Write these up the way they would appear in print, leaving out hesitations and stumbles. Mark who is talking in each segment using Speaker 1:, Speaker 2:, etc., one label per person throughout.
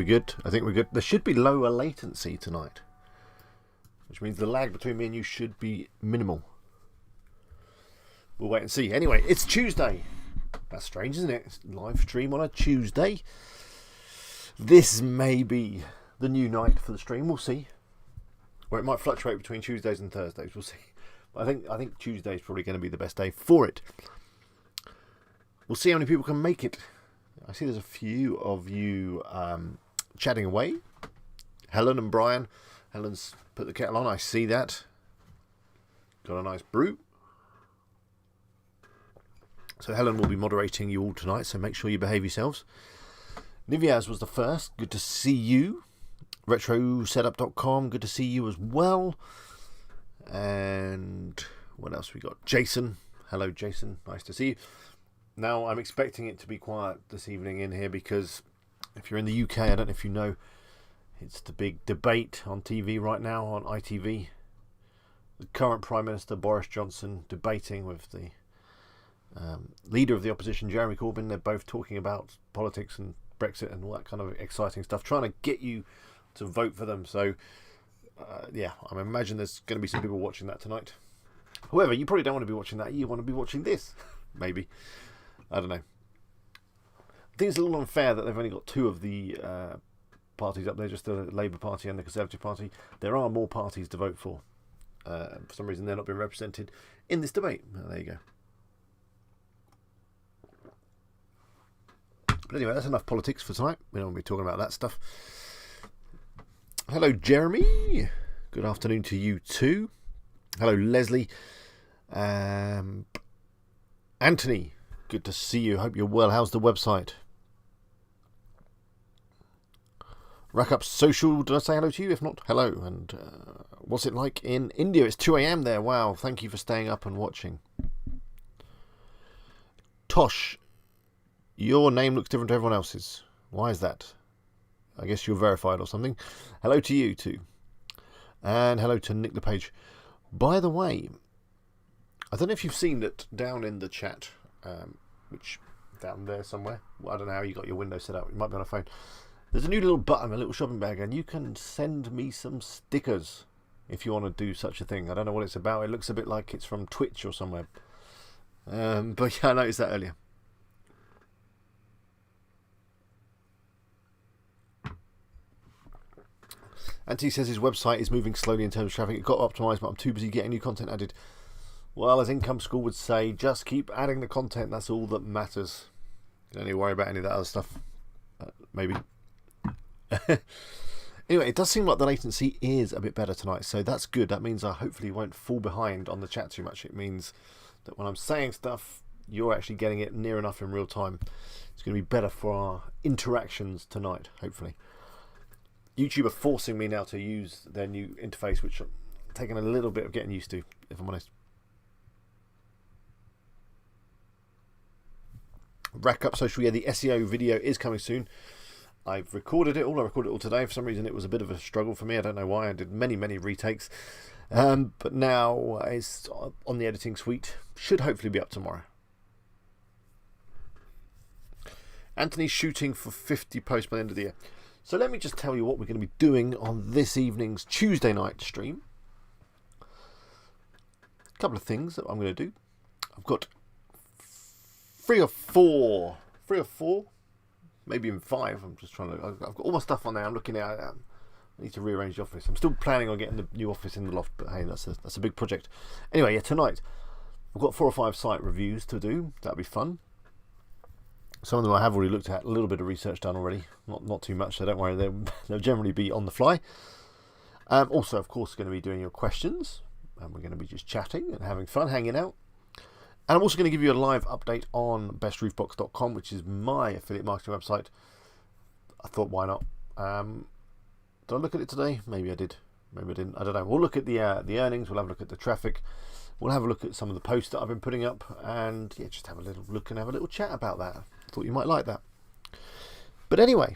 Speaker 1: good. I think we're good. There should be lower latency tonight, which means the lag between me and you should be minimal. We'll wait and see. Anyway, it's Tuesday. That's strange, isn't it? It's live stream on a Tuesday. This may be the new night for the stream. We'll see. Or it might fluctuate between Tuesdays and Thursdays. We'll see. But I think Tuesday is probably going to be the best day for it. We'll see how many people can make it. I see there's a few of you chatting away. Helen and Brian. Helen's put the kettle on. I see that. Got a nice brew. So Helen will be moderating you all tonight, so make sure you behave yourselves. Niviaz was the first. Good to see you. RetroSetup.com. Good to see you as well. And what else we got? Jason. Hello, Jason. Nice to see you. Now, I'm expecting it to be quiet this evening in here because if you're in the UK, I don't know if you know, it's the big debate on TV right now on ITV. The current Prime Minister, Boris Johnson, debating with the leader of the opposition, Jeremy Corbyn. They're both talking about politics and Brexit and all that kind of exciting stuff, trying to get you to vote for them. So, yeah, I imagine there's going to be some people watching that tonight. However, you probably don't want to be watching that. You want to be watching this, maybe. I don't know. I think it's a little unfair that they've only got two of the parties up there, just the Labour Party and the Conservative Party. There are more parties to vote for. For some reason, they're not being represented in this debate. Well, there you go. But anyway, that's enough politics for tonight. We don't want to be talking about that stuff. Hello, Jeremy. Good afternoon to you too. Hello, Leslie. Anthony. Good to see you. Hope you're well. How's the website? Rack Up Social. Did I say hello to you? If not, hello. And what's it like in India? It's 2 a.m. there. Wow. Thank you for staying up and watching. Tosh. Your name looks different to everyone else's. Why is that? I guess you're verified or something. Hello to you too. And hello to Nick LePage. By the way, I don't know if you've seen it down in the chat. Which down there somewhere. Well, I don't know how you got your window set up. It might be on a phone. There's a new little button, a little shopping bag, and you can send me some stickers if you want to do such a thing. I don't know what it's about. It looks a bit like it's from Twitch or somewhere. But yeah, I noticed that earlier. Anthony says his website is moving slowly in terms of traffic. It got optimised, but I'm too busy getting new content added. Well, as Income School would say, just keep adding the content. That's all that matters. You don't need to worry about any of that other stuff. Maybe. Anyway, it does seem like the latency is a bit better tonight, so that's good. That means I hopefully won't fall behind on the chat too much. It means that when I'm saying stuff, you're actually getting it near enough in real time. It's going to be better for our interactions tonight, hopefully. YouTube are forcing me now to use their new interface, which I'm taking a little bit of getting used to, if I'm honest. Rack Up Social, yeah, the SEO video is coming soon. I've recorded it all. I recorded it all today. For some reason, it was a bit of a struggle for me. I don't know why. I did many retakes. But now it's on the editing suite. Should hopefully be up tomorrow. Anthony's shooting for 50 posts by the end of the year. So let me just tell you what we're going to be doing on this evening's Tuesday night stream. A couple of things that I'm going to do. I've got three or four, maybe even 5. I'm just trying to. I've got all my stuff on there. I'm looking at. I need to rearrange the office. I'm still planning on getting the new office in the loft, but hey, that's a big project. Anyway, yeah, tonight I've got 4 or 5 site reviews to do. That'll be fun. Some of them I have already looked at. A little bit of research done already. Not too much, so don't worry. They'll generally be on the fly. Also, of course, going to be doing your questions, and we're going to be just chatting and having fun, hanging out. And I'm also going to give you a live update on bestroofbox.com, which is my affiliate marketing website. I thought, why not? Did I look at it today? Maybe I did. Maybe I didn't. I don't know. We'll look at the earnings. We'll have a look at the traffic. We'll have a look at some of the posts that I've been putting up, and yeah, just have a little look and have a little chat about that. Thought you might like that. But anyway,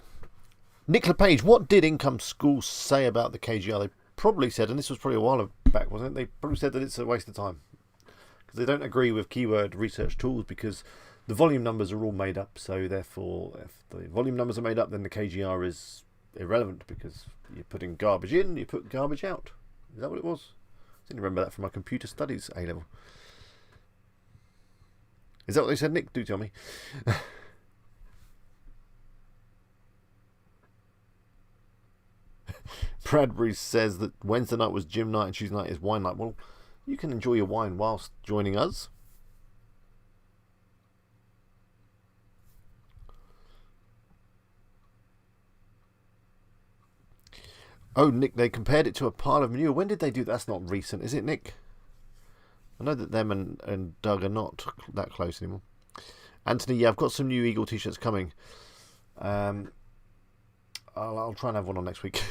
Speaker 1: Nick LePage, what did Income School say about the KGR? They probably said, and this was probably a while back, wasn't it? They probably said that it's a waste of time because they don't agree with keyword research tools because the volume numbers are all made up. So therefore, if the volume numbers are made up, then the KGR is irrelevant because you're putting garbage in, you put garbage out. Is that what it was? I didn't remember that from my computer studies A level. Is that what they said, Nick? Do tell me. Bradbury says that Wednesday night was gym night and Tuesday night is wine night. Well, you can enjoy your wine whilst joining us. Oh, Nick, they compared it to a pile of manure. When did they do that? That's not recent, is it, Nick? I know that them and Doug are not that close anymore. Anthony, yeah, I've got some new Eagle t-shirts coming. I'll try and have one on next week.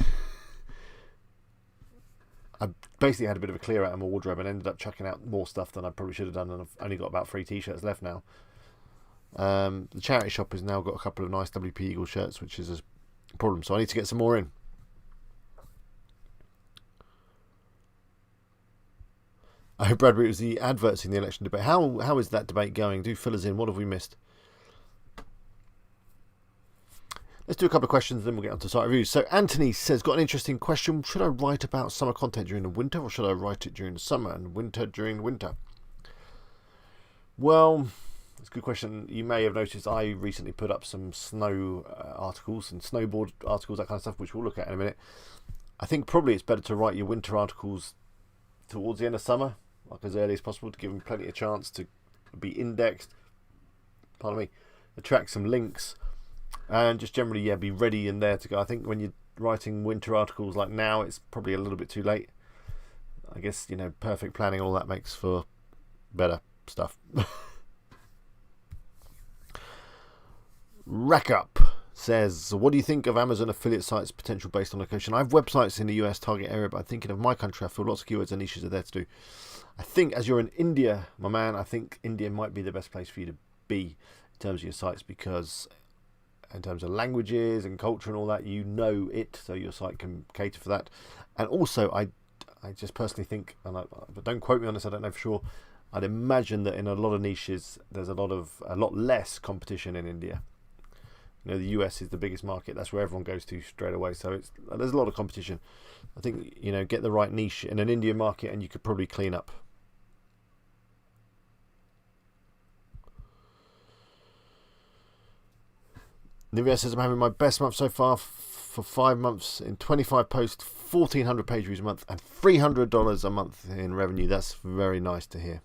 Speaker 1: I basically had a bit of a clear out of my wardrobe and ended up chucking out more stuff than I probably should have done, and I've only got about 3 t-shirts left now. The charity shop has now got a couple of nice WP Eagle shirts, which is a problem, so I need to get some more in. Oh, Bradbury, it was the adverts in the election debate. How is that debate going? Do fill us in. What have we missed? Let's do a couple of questions, then we'll get on to site reviews. So Anthony says, got an interesting question. Should I write about summer content during the winter, or should I write it during the summer and winter during the winter? Well, that's a good question. You may have noticed I recently put up some snow articles and snowboard articles, that kind of stuff, which we'll look at in a minute. I think probably it's better to write your winter articles towards the end of summer, like as early as possible, to give them plenty of chance to be indexed, attract some links, and just generally, be ready and there to go. I think when you're writing winter articles like now, it's probably a little bit too late. I guess, perfect planning, all that makes for better stuff. Rack Up says, what do you think of Amazon affiliate sites potential based on location? I have websites in the US target area, but I'm thinking of my country. I feel lots of keywords and niches are there to do. I think as you're in India, my man, I think India might be the best place for you to be in terms of your sites, because in terms of languages and culture and all that, so your site can cater for that. And also, I just personally think, but don't quote me on this, I don't know for sure, I'd imagine that in a lot of niches, there's a lot less competition in India. The US is the biggest market. That's where everyone goes to straight away. So there's a lot of competition. I think, get the right niche in an Indian market and you could probably clean up. Nivea says, I'm having my best month so far for 5 months in 25 posts, 1,400 page views a month, and $300 a month in revenue. That's very nice to hear.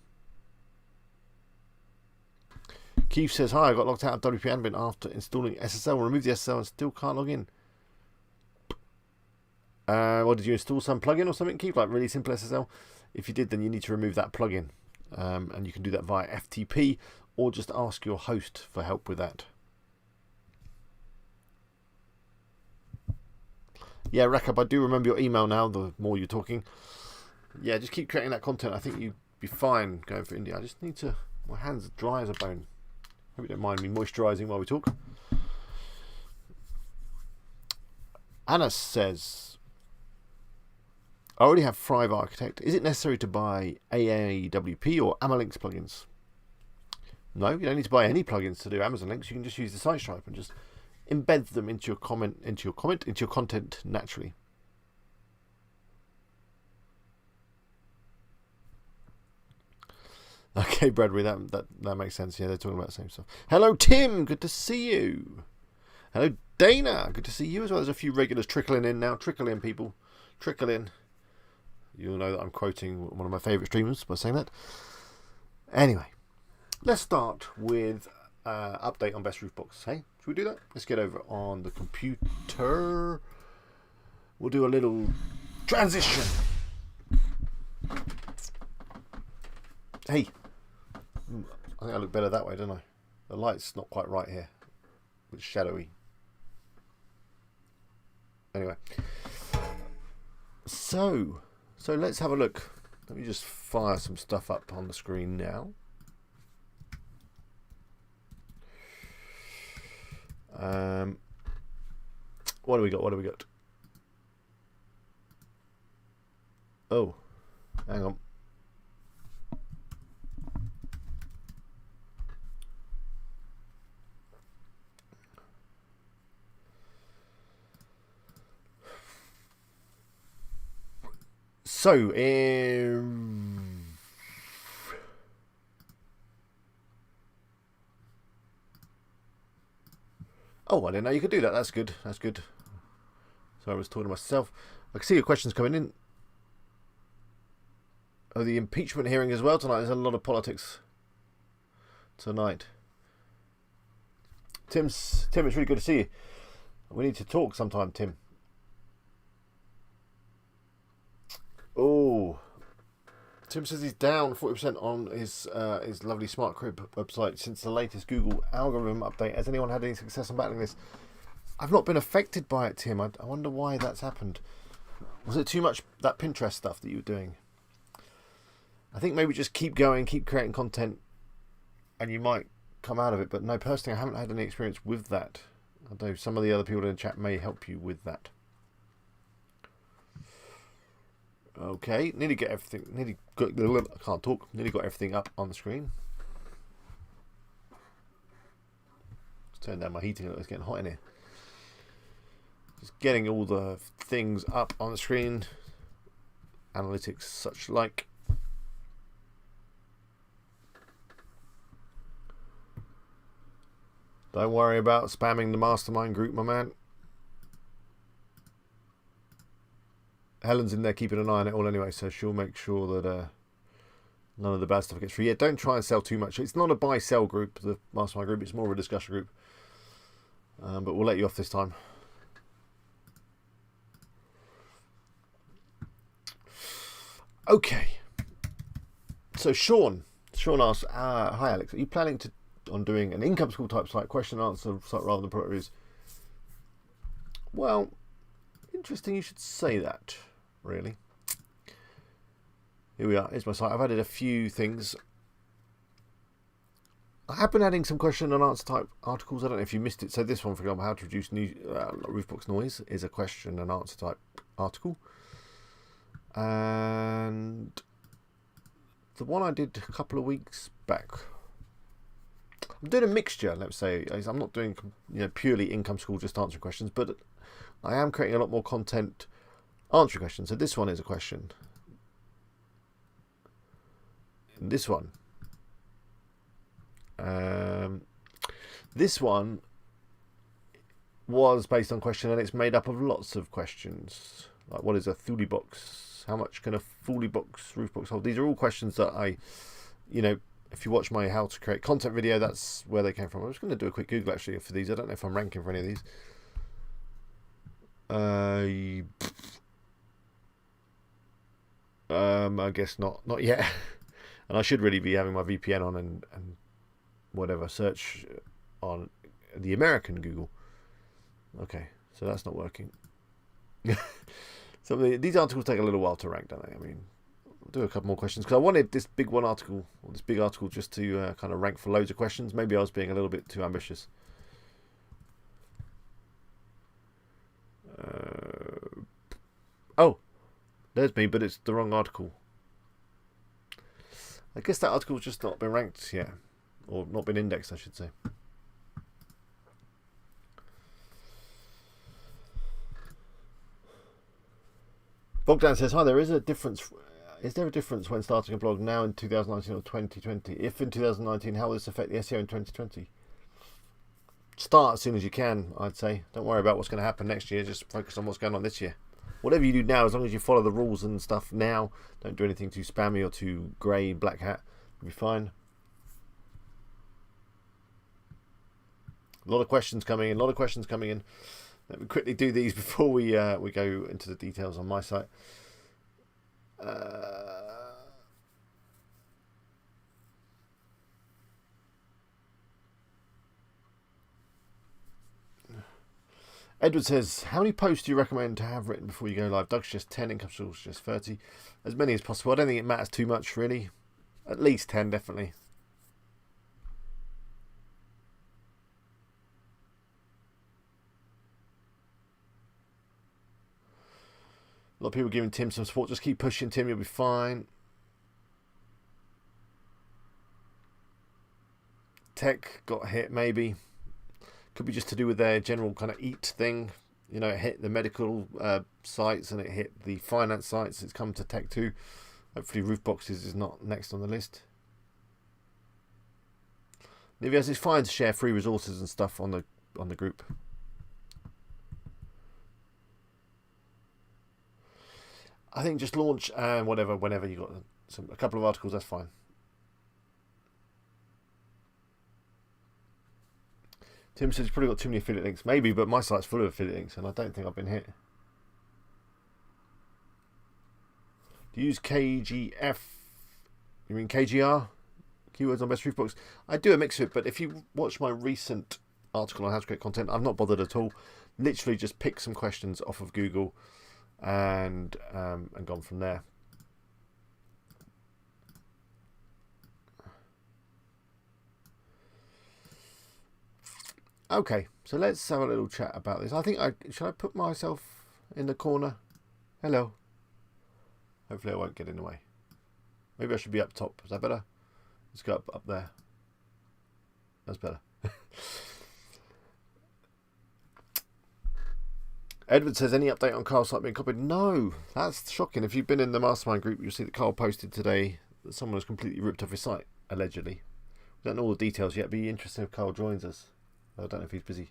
Speaker 1: Keith says, hi, I got locked out of WP admin after installing SSL. Remove the SSL and still can't log in. Did you install some plugin or something, Keith? Like really simple SSL? If you did, then you need to remove that plugin. And you can do that via FTP, or just ask your host for help with that. Yeah, Rack Up, I do remember your email now, the more you're talking. Yeah, just keep creating that content. I think you'd be fine going for India. I just need to... My hands are dry as a bone. Hope you don't mind me moisturising while we talk. Anna says, I already have Thrive Architect. Is it necessary to buy AAWP or Amalinks plugins? No, you don't need to buy any plugins to do Amazon links. You can just use the site stripe and just embed them into your content naturally. Okay, Bradbury, that makes sense. Yeah, they're talking about the same stuff. Hello, Tim. Good to see you. Hello, Dana. Good to see you as well. There's a few regulars trickling in now. Trickle in, people. Trickle in. You'll know that I'm quoting one of my favourite streamers by saying that. Anyway, let's start with update on Best Roof Box. Hey, should we do that? Let's get over on the computer. We'll do a little transition. Hey, I think I look better that way, don't I? The light's not quite right here. It's shadowy. Anyway. So let's have a look. Let me just fire some stuff up on the screen now. What do we got? Oh, hang on. So, oh, I didn't know you could do that. That's good. That's good. So I was talking to myself. I can see your questions coming in. Oh, the impeachment hearing as well tonight. There's a lot of politics tonight. Tim, it's really good to see you. We need to talk sometime, Tim. Oh, Tim says he's down 40% on his lovely Smart Crib website since the latest Google algorithm update. Has anyone had any success on battling this? I've not been affected by it, Tim. I wonder why that's happened. Was it too much that Pinterest stuff that you were doing? I think maybe just keep going, keep creating content, and you might come out of it. But no, personally, I haven't had any experience with that. Although some of the other people in the chat may help you with that. Okay, nearly get everything. Nearly got. I can't talk. Nearly got everything up on the screen. Let's turn down my heating. It's getting hot in here. Just getting all the things up on the screen. Analytics, such like. Don't worry about spamming the mastermind group, my man. Helen's in there keeping an eye on it all anyway, so she'll make sure that none of the bad stuff gets through. Yeah, don't try and sell too much. It's not a buy-sell group, the mastermind group. It's more of a discussion group. But we'll let you off this time. Okay. So Sean asks, hi Alex, are you planning on doing an income school type site, question and answer site rather than product reviews? Well, interesting you should say that, really. Here we are, here's my site. I've added a few things. I have been adding some question and answer type articles. I don't know if you missed it. So this one, for example, how to reduce roof box noise, is a question and answer type article. And the one I did a couple of weeks back, I'm doing a mixture, let's say. I'm not doing purely income school, just answering questions, but I am creating a lot more content answering questions. So this one is a question. And this one. This one was based on question, and it's made up of lots of questions. Like, what is a Thule box? How much can a Thule box, roof box hold? These are all questions that I, if you watch my how to create content video, that's where they came from. I'm just going to do a quick Google actually for these. I don't know if I'm ranking for any of these. I guess not yet. And I should really be having my VPN on and whatever, search on the American Google. Okay, so that's not working. So these articles take a little while to rank, don't they? I mean, I'll do a couple more questions because I wanted this big article just to kind of rank for loads of questions. Maybe I was being a little bit too ambitious. Oh, there's me, but it's the wrong article. I guess that article's just not been ranked yet, or not been indexed, I should say. Bogdan says, hi, there is a difference. Is there a difference when starting a blog now in 2019 or 2020? If in 2019, how will this affect the SEO in 2020? Start as soon as you can, I'd say. Don't worry about what's going to happen next year. Just focus on what's going on this year. Whatever you do now, as long as you follow the rules and stuff now, don't do anything too spammy or too grey, black hat, you'll be fine. A lot of questions coming in. Let me quickly do these before we go into the details on my site. Edward says, how many posts do you recommend to have written before you go live? Doug's just 10, income schools just 30. As many as possible. I don't think it matters too much, really. At least 10, definitely. A lot of people giving Tim some support. Just keep pushing, Tim. You'll be fine. Tech got hit, maybe. Could be just to do with their general kind of eat thing. You know, it hit the medical sites and it hit the finance sites. It's come to tech too. Hopefully roof boxes is not next on the list. Nivias, it's fine to share free resources and stuff on the group. I think just launch and whenever you got a couple of articles, that's fine. Tim says you've probably got too many affiliate links. Maybe, but my site's full of affiliate links and I don't think I've been hit. Do you use KGF? You mean KGR? Keywords on best roof box? I do a mix of it, but if you watch my recent article on how to create content, I've not bothered at all. Literally just picked some questions off of Google and gone from there. Okay, so let's have a little chat about this. I think should I put myself in the corner? Hello. Hopefully I won't get in the way. Maybe I should be up top. Is that better? Let's go up there. That's better. Edward says, any update on Carl's site being copied? No, that's shocking. If you've been in the mastermind group, you'll see that Carl posted today that someone has completely ripped off his site, allegedly. We don't know all the details yet. It'd be interesting if Carl joins us. I don't know if he's busy.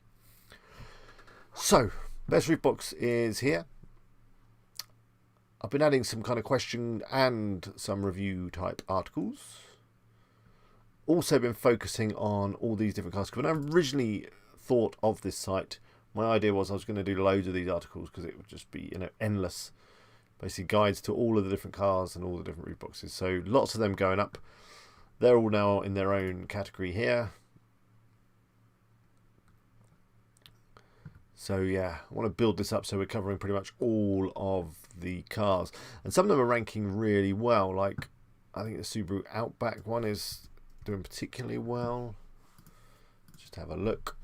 Speaker 1: So, best roof box is here. I've been adding some kind of question and some review type articles. Also been focusing on all these different cars. When I originally thought of this site, my idea was I was going to do loads of these articles because it would just be, you know, endless. Basically guides to all of the different cars and all the different roof boxes. So lots of them going up. They're all now in their own category here. So yeah, I want to build this up so we're covering pretty much all of the cars. And some of them are ranking really well. Like, I think the Subaru Outback one is doing particularly well. Just have a look.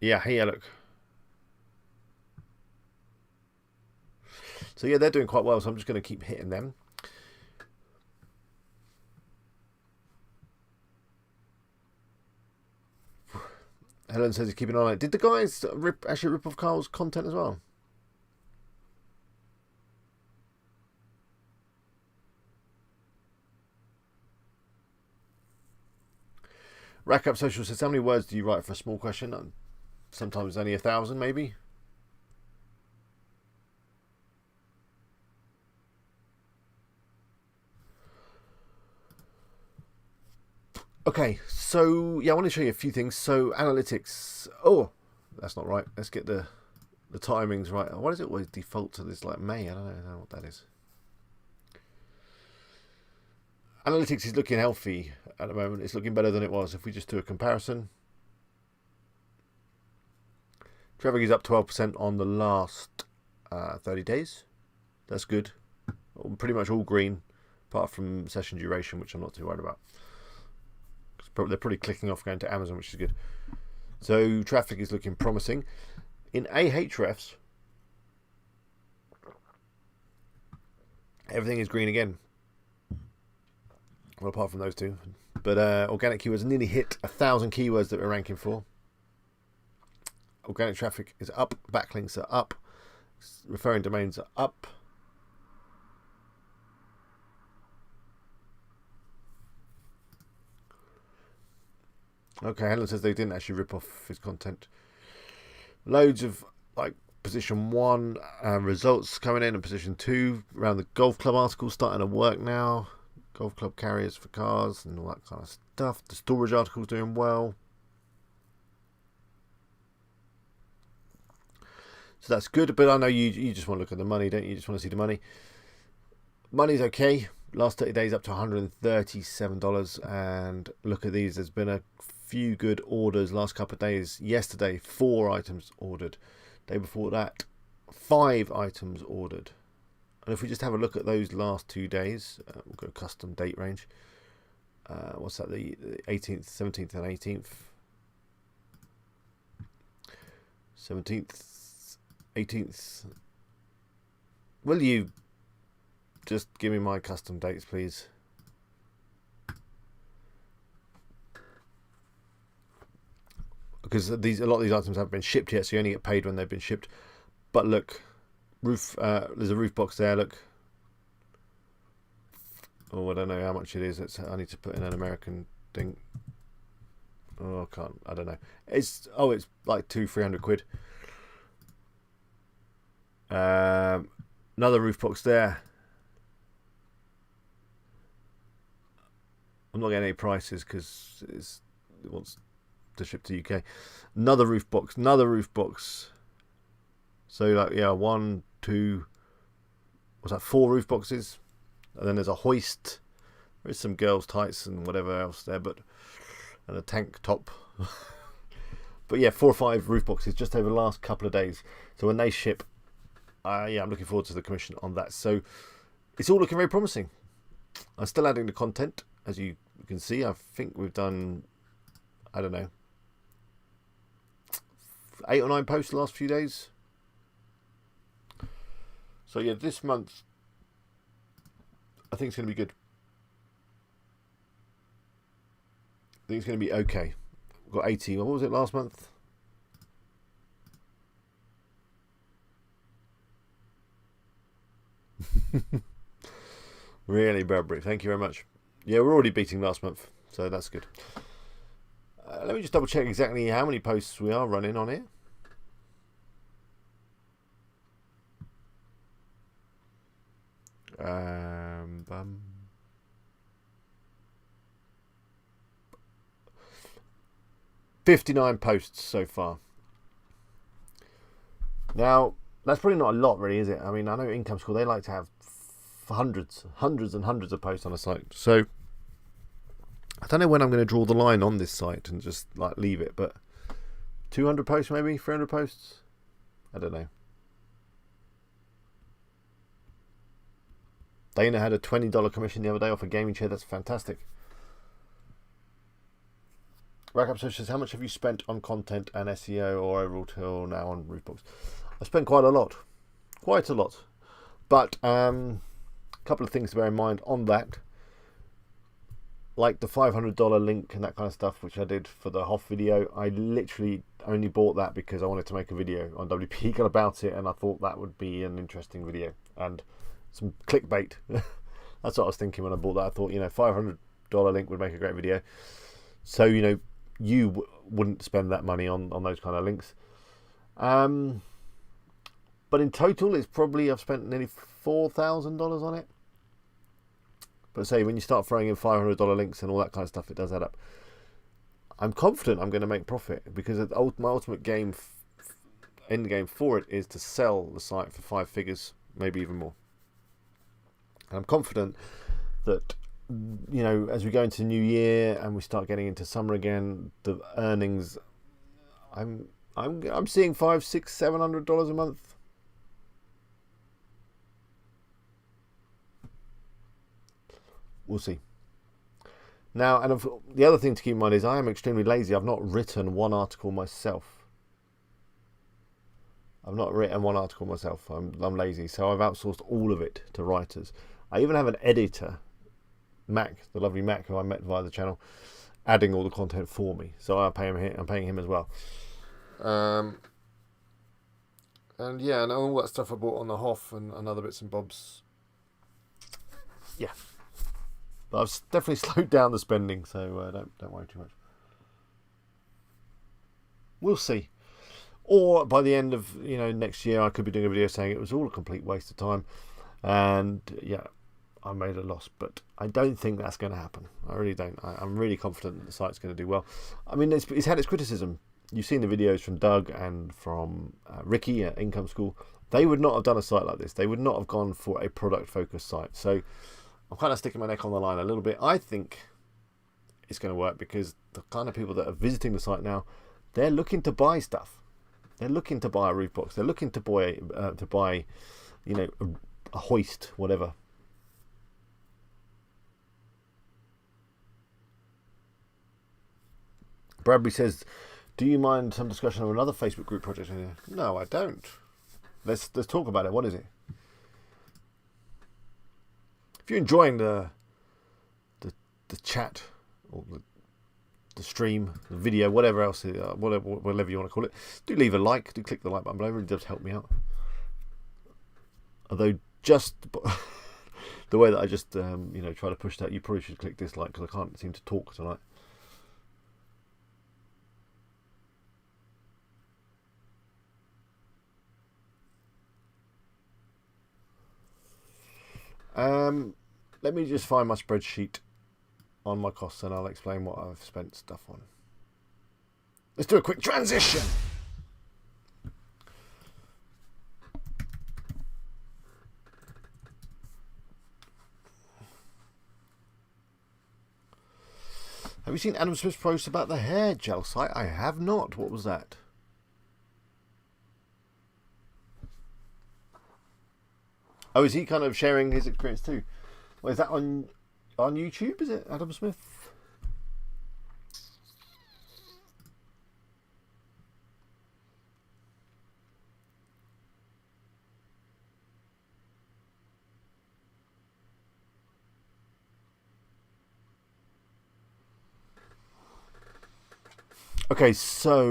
Speaker 1: Yeah, here, look. So yeah, they're doing quite well, so I'm just going to keep hitting them. Helen says he's keeping an eye on it. Did the guys actually rip off Carl's content as well? Rack Up Social says, how many words do you write for a small question? Sometimes only 1,000, maybe. Okay, so yeah, I want to show you a few things. So analytics. Oh, that's not right. Let's get the timings right. Why does it always default to this like May? I don't know what that is. Analytics is looking healthy at the moment. It's looking better than it was. If we just do a comparison, traffic is up 12% on the last 30 days. That's good. Pretty much all green, apart from session duration, which I'm not too worried about. They're probably clicking off going to Amazon, which is good. So traffic is looking promising. In Ahrefs, everything is green again. Well, apart from those two. But organic keywords nearly hit 1,000 keywords that we're ranking for. Organic traffic is up. Backlinks are up. Referring domains are up. Okay, Helen says they didn't actually rip off his content. Loads of like position 1 results coming in, and position 2 around the golf club article starting to work now. Golf club carriers for cars and all that kind of stuff. The storage article's doing well. So that's good, but I know you just want to look at the money, don't you? You just want to see the money. Money's okay. Last 30 days up to $137, and look at these. There's been a few good orders last couple of days. Yesterday, 4 items ordered. Day before that, 5 items ordered. And if we just have a look at those last 2 days, we'll go custom date range. What's that? The 18th, 17th, and 18th. 17th, 18th. Will you just give me my custom dates, please? because a lot of these items haven't been shipped yet, so you only get paid when they've been shipped. But look, there's a roof box there. Look. Oh, I don't know how much it is. I need to put in an American thing. Oh, I can't. I don't know. It's like 200-300 quid. Another roof box there. I'm not getting any prices because it wants to ship to UK. Another roof box. So like, yeah, 1, 2, what's that? 4 roof boxes, and then there's a hoist. There's some girls' tights and whatever else there, and a tank top. But yeah, 4 or 5 roof boxes just over the last couple of days. So when they ship, yeah, I'm looking forward to the commission on that. So it's all looking very promising. I'm still adding the content, as you can see. I think we've done, I don't know, 8 or 9 posts the last few days. So yeah, this month I think it's going to be good. I think it's going to be okay. We've got 80. What was it last month? Really, Burberry. Thank you very much. Yeah, we're already beating last month, so that's good. Let me just double check exactly how many posts we are running on here. Bum. 59 posts so far. Now, that's probably not a lot, really, is it? I mean, I know Income School, they like to have hundreds and hundreds of posts on a site. So, I don't know when I'm going to draw the line on this site and just like leave it, but 200 posts maybe, 300 posts? I don't know. Dana had a $20 commission the other day off a gaming chair. That's fantastic. Rackup says, how much have you spent on content and SEO or overall till now on Roofbox? I spent quite a lot. But a couple of things to bear in mind on that. Like the $500 link and that kind of stuff, which I did for the Hoff video. I literally only bought that because I wanted to make a video on WP Eagle about it, and I thought that would be an interesting video. And some clickbait. That's what I was thinking when I bought that. I thought, $500 link would make a great video. So, you wouldn't spend that money on those kind of links. But in total, it's probably, I've spent nearly $4,000 on it. But say, when you start throwing in $500 links and all that kind of stuff, it does add up. I'm confident I'm going to make profit because my ultimate end game for it is to sell the site for 5 figures, maybe even more. And I'm confident that, as we go into the new year and we start getting into summer again, the earnings, I'm seeing $500, $600, $700 a month. We'll see. Now, and the other thing to keep in mind is I am extremely lazy. I've not written one article myself. I'm lazy, so I've outsourced all of it to writers. I even have an editor, Mac, the lovely Mac, who I met via the channel, adding all the content for me. So I'm paying him as well. And yeah, and all that stuff I bought on the Hoff and other bits and bobs. Yeah. But I've definitely slowed down the spending, so don't worry too much. We'll see. Or by the end of next year, I could be doing a video saying it was all a complete waste of time, and yeah, I made a loss. But I don't think that's going to happen. I really don't. I'm really confident that the site's going to do well. I mean, it's had its criticism. You've seen the videos from Doug and from Ricky at Income School. They would not have done a site like this. They would not have gone for a product-focused site. So I'm kind of sticking my neck on the line a little bit. I think it's going to work because the kind of people that are visiting the site now, they're looking to buy stuff. They're looking to buy a roof box. They're looking to buy, a hoist, whatever. Bradbury says, "Do you mind some discussion of another Facebook group project?" No, I don't. Let's talk about it. What is it? If you're enjoying the chat or the the stream, the video, whatever else, whatever you want to call it. Do leave a like. Do click the like button below. It really does help me out. Although just the way that I just try to push that, you probably should click dislike because I can't seem to talk tonight. Let me just find my spreadsheet on my costs and I'll explain what I've spent stuff on. Let's do a quick transition. Have you seen Adam Smith's post about the hair gel site? I have not. What was that? Oh, is he kind of sharing his experience too? Well, is that on YouTube? Is it Adam Smith? Okay, so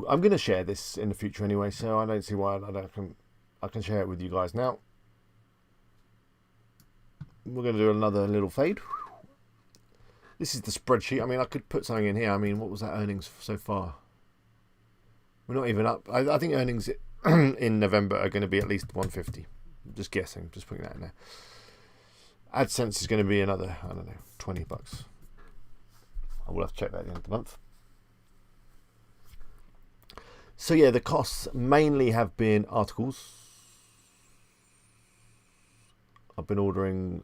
Speaker 1: I'm going to share this in the future anyway, so I don't see why I can share it with you guys now. We're going to do another little fade. This is the spreadsheet. I mean, I could put something in here. I mean, what was that earnings so far? We're not even up. I think earnings in November are going to be at least 150. Just guessing. Just putting that in there. AdSense is going to be another, I don't know, $20. I will have to check that at the end of the month. So yeah, the costs mainly have been articles. I've been ordering...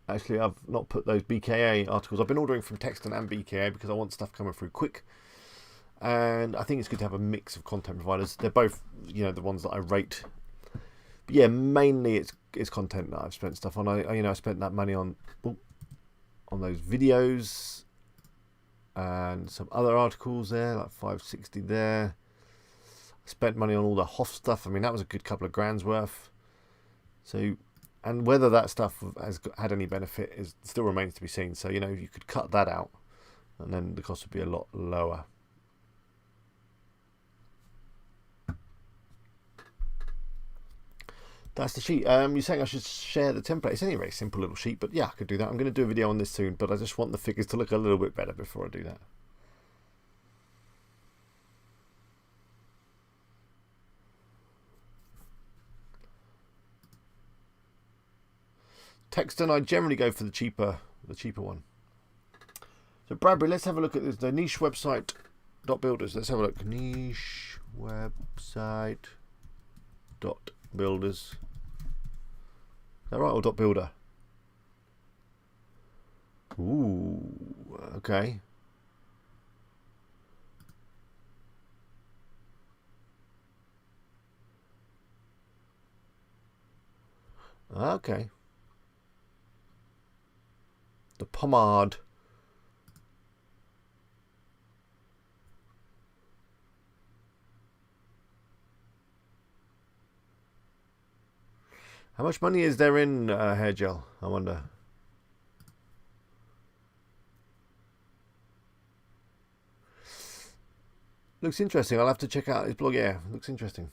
Speaker 1: Actually, I've not put those BKA articles. I've been ordering from Texton and BKA because I want stuff coming through quick. And I think it's good to have a mix of content providers. They're both, the ones that I rate. But yeah, mainly it's content that I've spent stuff on. I spent that money on those videos and some other articles there, like 560 there. I spent money on all the Hoff stuff. I mean, that was a good couple of grand's worth. So, and whether that stuff has had any benefit still remains to be seen. So, you could cut that out and then the cost would be a lot lower. That's the sheet. You're saying I should share the template. It's only a very simple little sheet, but yeah, I could do that. I'm going to do a video on this soon, but I just want the figures to look a little bit better before I do that. Texton, I generally go for the cheaper one. So Bradbury, let's have a look at this. The niche website .builders. Let's have a look. Niche website .builders. Is that right, or .builder? Ooh, okay. Okay. The pomade. How much money is there in hair gel? I wonder. Looks interesting. I'll have to check out his blog. Yeah, looks interesting.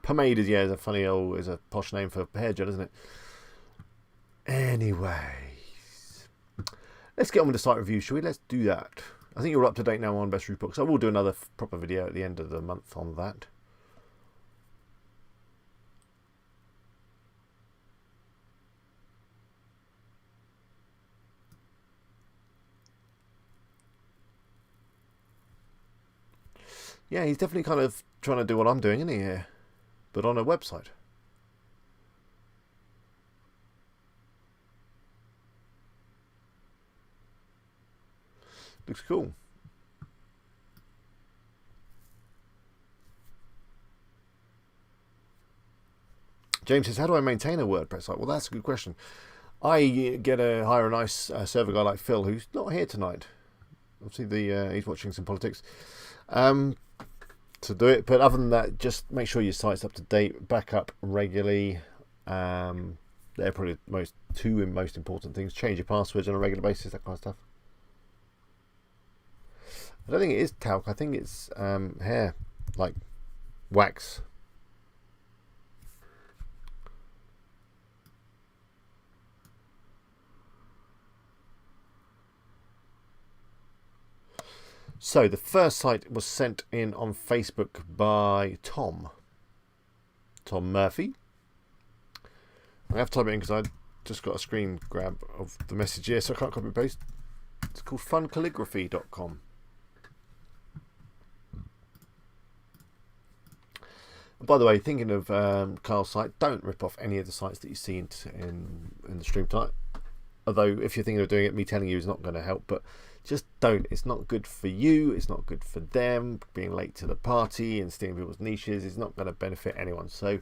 Speaker 1: Pomade is a funny is a posh name for hair gel, isn't it? Anyways, let's get on with the site review, shall we? Let's do that. I think you're up to date now on Best Roof Books. I will do another proper video at the end of the month on that. Yeah, he's definitely kind of trying to do what I'm doing, isn't he, here? But on a website. Looks cool. James says, how do I maintain a WordPress site? Well, that's a good question. I hire a nice server guy like Phil, who's not here tonight. Obviously, he's watching some politics. to do it. But other than that, just make sure your site's up to date, back up regularly. They're probably two most important things. Change your passwords on a regular basis, that kind of stuff. I don't think it is talc. I think it's hair, like wax. So the first site was sent in on Facebook by Tom Murphy. I have to type it in because I just got a screen grab of the message here, so I can't copy and paste. It's called funcalligraphy.com. By the way, thinking of Carl's site, don't rip off any of the sites that you see in the stream tonight. Although, if you're thinking of doing it, me telling you is not going to help. But just don't. It's not good for you. It's not good for them. Being late to the party and stealing people's niches is not going to benefit anyone. So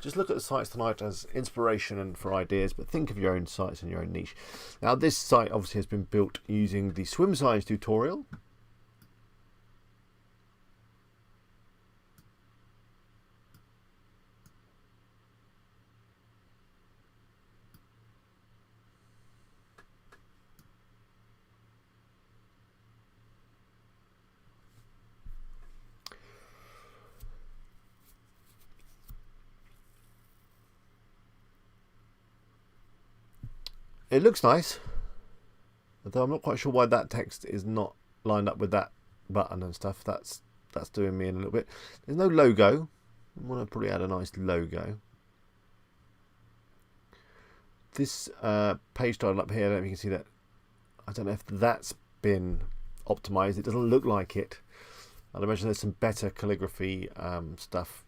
Speaker 1: just look at the sites tonight as inspiration and for ideas, but think of your own sites and your own niche. Now, this site obviously has been built using the swim size tutorial. It looks nice, although I'm not quite sure why that text is not lined up with that button and stuff. That's doing me in a little bit. There's no logo. I want to probably add a nice logo. This page title up here, I don't know if you can see that. I don't know if that's been optimized. It doesn't look like it. I'd imagine there's some better calligraphy stuff.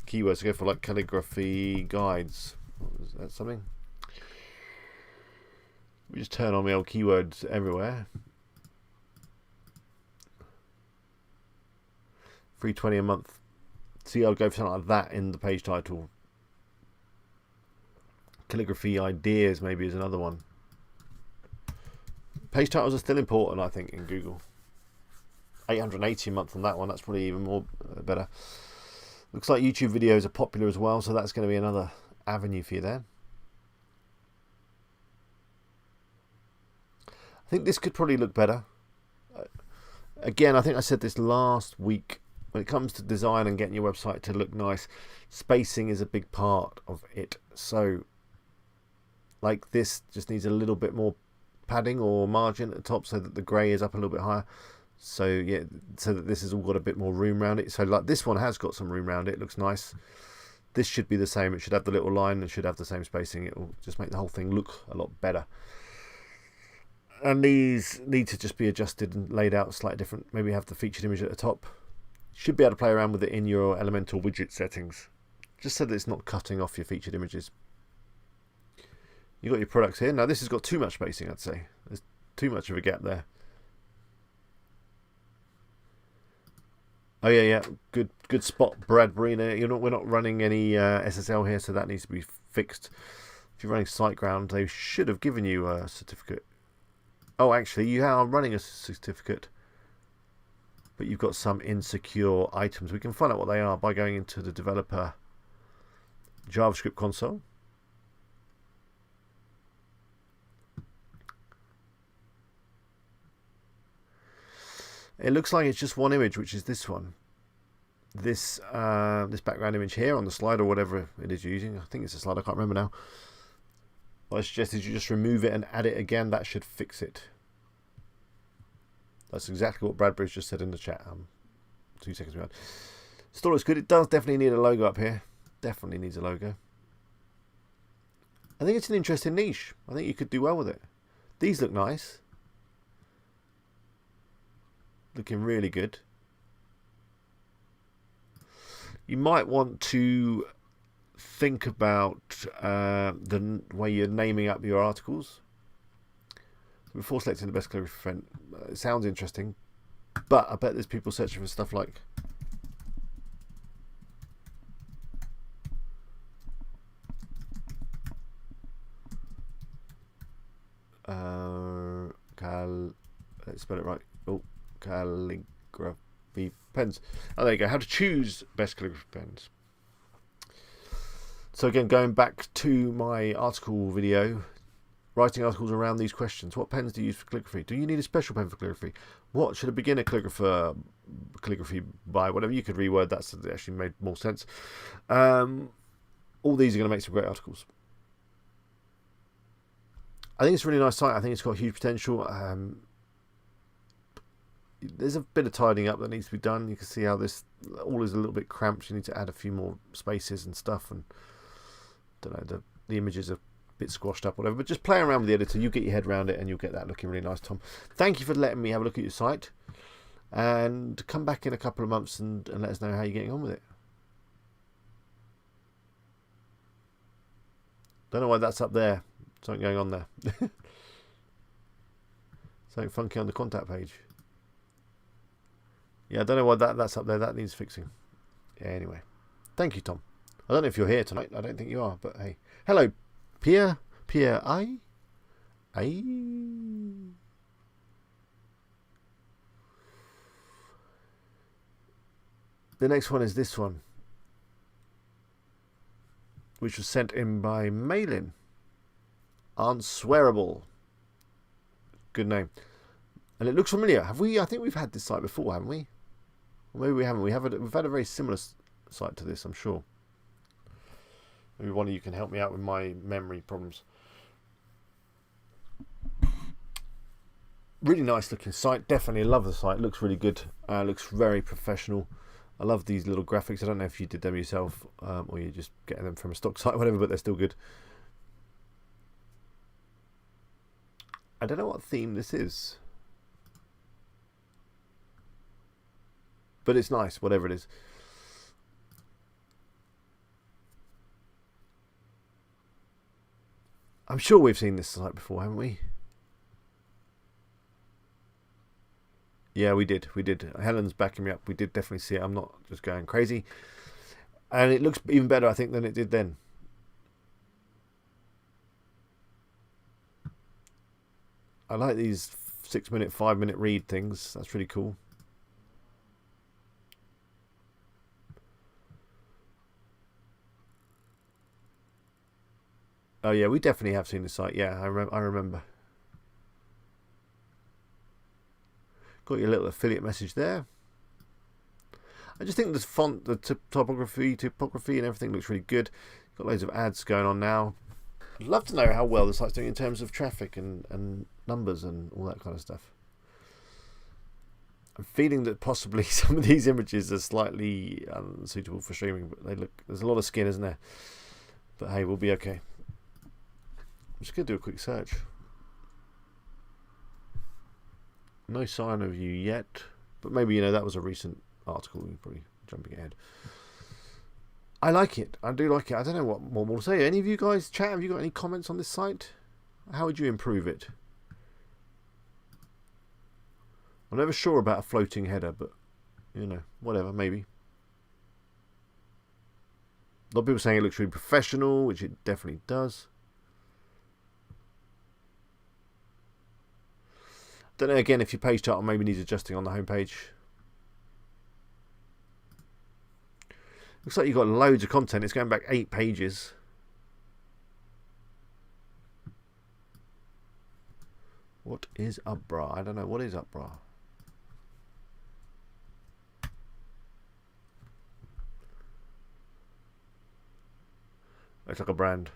Speaker 1: Keywords to go for, like calligraphy guides. Is that something? We just turn on the old keywords everywhere. $3.20 a month. See, I'll go for something like that in the page title. Calligraphy ideas maybe is another one. Page titles are still important, I think, in Google. $880 a month on that one. That's probably even more better. Looks like YouTube videos are popular as well, so that's going to be another avenue for you there. I think this could probably look better. Again, I think I said this last week. When it comes to design and getting your website to look nice, spacing is a big part of it. So, like this just needs a little bit more padding or margin at the top so that the grey is up a little bit higher. So, yeah, so that this has all got a bit more room around it. So, like this one has got some room around it. It looks nice. This should be the same. It should have the little line and should have the same spacing. It will just make the whole thing look a lot better. And these need to just be adjusted and laid out slightly different. Maybe have the featured image at the top. Should be able to play around with it in your Elementor widget settings, just so that it's not cutting off your featured images. You've got your products here. Now this has got too much spacing, I'd say. There's too much of a gap there. Oh yeah. Good spot, Bradbury. We're not running any SSL here, so that needs to be fixed. If you're running SiteGround, they should have given you a certificate. Oh, actually, you are running a certificate, but you've got some insecure items. We can find out what they are by going into the developer JavaScript console. It looks like it's just one image, which is this one. This background image here on the slide or whatever it is using. I think it's a slide. I can't remember now. What I suggest is you just remove it and add it again. That should fix it. That's exactly what Bradbury's just said in the chat. 2 seconds behind. Still looks good. It does definitely need a logo up here. Definitely needs a logo. I think it's an interesting niche. I think you could do well with it. These look nice. Looking really good. You might want to think about the way you're naming up your articles. Before selecting the best calligraphy font, it sounds interesting, but I bet there's people searching for stuff like let's spell it right. Oh, calligraphy. calligraphy pens. Oh, there you go. How to choose best calligraphy pens. So again, going back to my article video, writing articles around these questions. What pens do you use for calligraphy? Do you need a special pen for calligraphy? What should a beginner calligraphy buy? Whatever, you could reword that so that it actually made more sense. All these are going to make some great articles. I think it's a really nice site. I think it's got huge potential. There's a bit of tidying up that needs to be done. You can see how this all is a little bit cramped. You need to add a few more spaces and stuff, and don't know, the images are a bit squashed up, whatever. But just play around with the editor. You get your head around it, and you'll get that looking really nice, Tom. Thank you for letting me have a look at your site, and come back in a couple of months and let us know how you're getting on with it. Don't know why that's up there. Something going on there. Something funky on the contact page. Yeah, I don't know why that's up there. That needs fixing. Yeah, anyway. Thank you, Tom. I don't know if you're here tonight. I don't think you are, but hey. Hello, Pierre. Pierre, I. The next one is this one, which was sent in by Malin. Unswearable. Good name. And it looks familiar. Have we? I think we've had this site before, haven't we? Or maybe we haven't. We've had a very similar site to this, I'm sure. Maybe one of you can help me out with my memory problems. Really nice looking site. Definitely love the site. Looks really good. Looks very professional. I love these little graphics. I don't know if you did them yourself or you're just getting them from a stock site or whatever, but they're still good. I don't know what theme this is, but it's nice, whatever it is. I'm sure we've seen this site before, haven't we? Yeah, we did. Helen's backing me up. We did definitely see it. I'm not just going crazy. And it looks even better, I think, than it did then. I like these 6-minute, 5-minute read things. That's really cool. Oh yeah, we definitely have seen the site. Yeah, I remember. Got your little affiliate message there. I just think the font, the typography and everything looks really good. Got loads of ads going on now. I'd love to know how well the site's doing in terms of traffic and numbers and all that kind of stuff. I'm feeling that possibly some of these images are slightly unsuitable for streaming, but there's a lot of skin, isn't there? But hey, we'll be okay. I'm just going to do a quick search. No sign of you yet, but maybe, that was a recent article. You're probably jumping ahead. I like it. I do like it. I don't know what more to say. Any of you guys chat? Have you got any comments on this site? How would you improve it? I'm never sure about a floating header, but whatever, maybe. A lot of people saying it looks really professional, which it definitely does. Don't know again if your page title maybe needs adjusting on the home page. Looks like you've got loads of content. It's going back 8 pages. What is up, brah? I don't know. What is up, brah? Looks like a brand.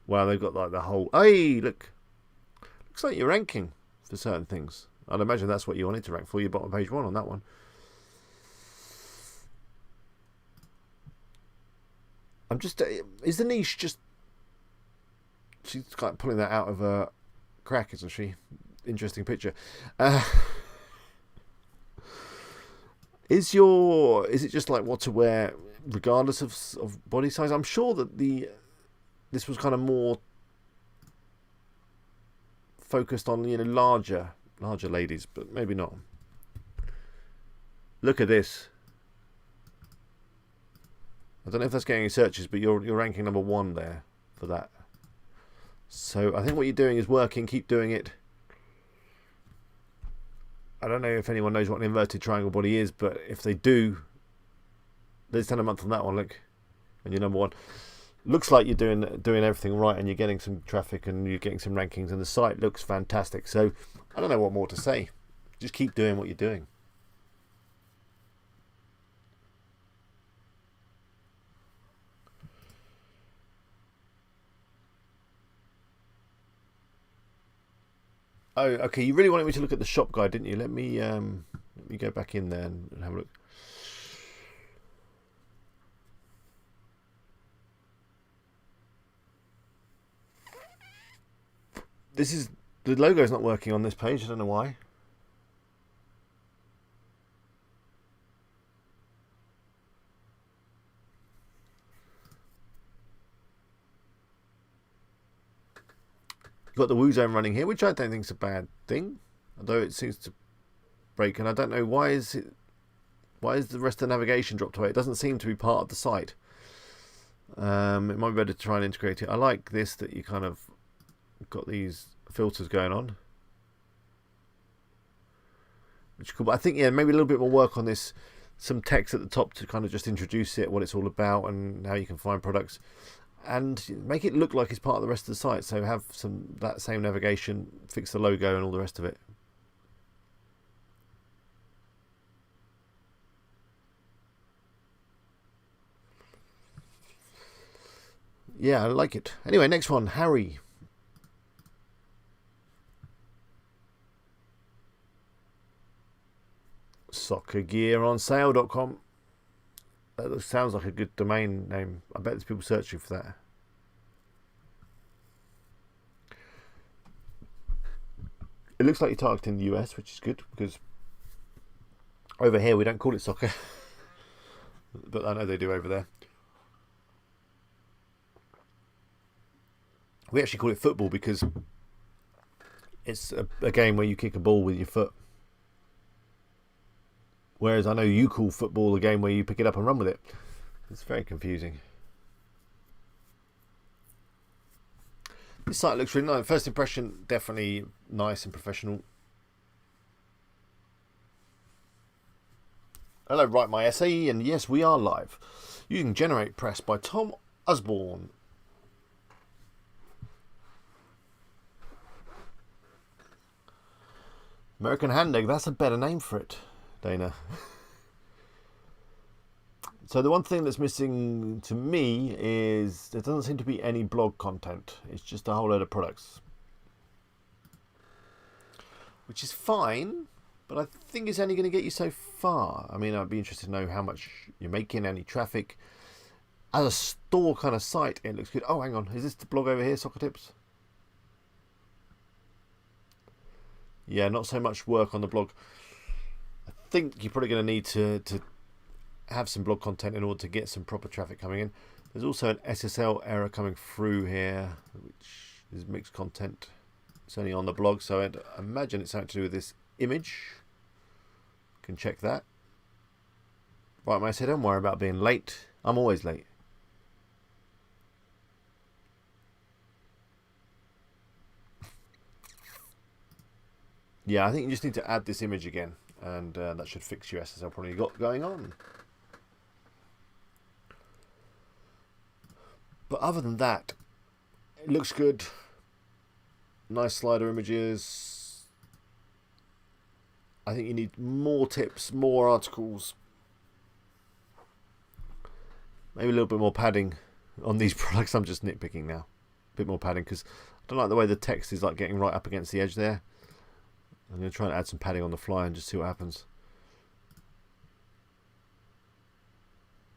Speaker 1: Wow, they've got like the whole... Hey, look. Looks like you're ranking for certain things. I'd imagine that's what you wanted to rank for. Your bottom page 1 on that one. I'm just... is the niche just... She's kind of pulling that out of a crack, isn't she? Interesting picture. Is it just like what to wear regardless of body size? I'm sure that this was kind of more focused on larger ladies, but maybe not. Look at this. I don't know if that's getting any searches, but you're ranking number 1 there for that. So I think what you're doing is working. Keep doing it. I don't know if anyone knows what an inverted triangle body is, but if they do, there's 10 a month on that one. Look, and you're number one. Looks like you're doing everything right, and you're getting some traffic and you're getting some rankings, and the site looks fantastic. So I don't know what more to say. Just keep doing what you're doing. Oh, okay. You really wanted me to look at the shop guide, didn't you? Let me go back in there and have a look. The logo's not working on this page. I don't know why. You've got the Woo Zone running here, which I don't think is a bad thing, although it seems to break, and I don't know why is the rest of the navigation dropped away. It doesn't seem to be part of the site. It might be better to try and integrate it. I like this, that you kind of got these filters going on, which is cool. But I think, yeah, maybe a little bit more work on this. Some text at the top to kind of just introduce it, what it's all about, and how you can find products, and make it look like it's part of the rest of the site. So have that same navigation, fix the logo and all the rest of it. Yeah, I like it. Anyway, next one, Harry. Soccergearonsale.com. That sounds like a good domain name. I bet there's people searching for that. It looks like you're targeting the US, which is good, because over here we don't call it soccer. But I know they do over there. We actually call it football because it's a game where you kick a ball with your foot. Whereas I know you call football a game where you pick it up and run with it. It's very confusing. This site looks really nice. First impression, definitely nice and professional. Hello, Write My Essay, and yes, we are live. Using Generate Press by Tom Osborne. American Hand Egg, that's a better name for it, Dana. So the one thing that's missing to me is there doesn't seem to be any blog content. It's just a whole load of products, which is fine, but I think it's only going to get you so far. I mean, I'd be interested to know how much you're making, any traffic. As a store kind of site, it looks good. Oh, hang on. Is this the blog over here, Soccer Tips? Yeah, not so much work on the blog. I think you're probably going to need to have some blog content in order to get some proper traffic coming in. There's also an SSL error coming through here, which is mixed content. It's only on the blog, so I'd imagine it's something to do with this image. You can check that. Right, I said, don't worry about being late. I'm always late. Yeah, I think you just need to add this image again, and that should fix your SSL problem you got going on. But other than that, it looks good. Nice slider images. I think you need more tips, more articles. Maybe a little bit more padding on these products. I'm just nitpicking now. A bit more padding because I don't like the way the text is like getting right up against the edge there. I'm going to try and add some padding on the fly and just see what happens.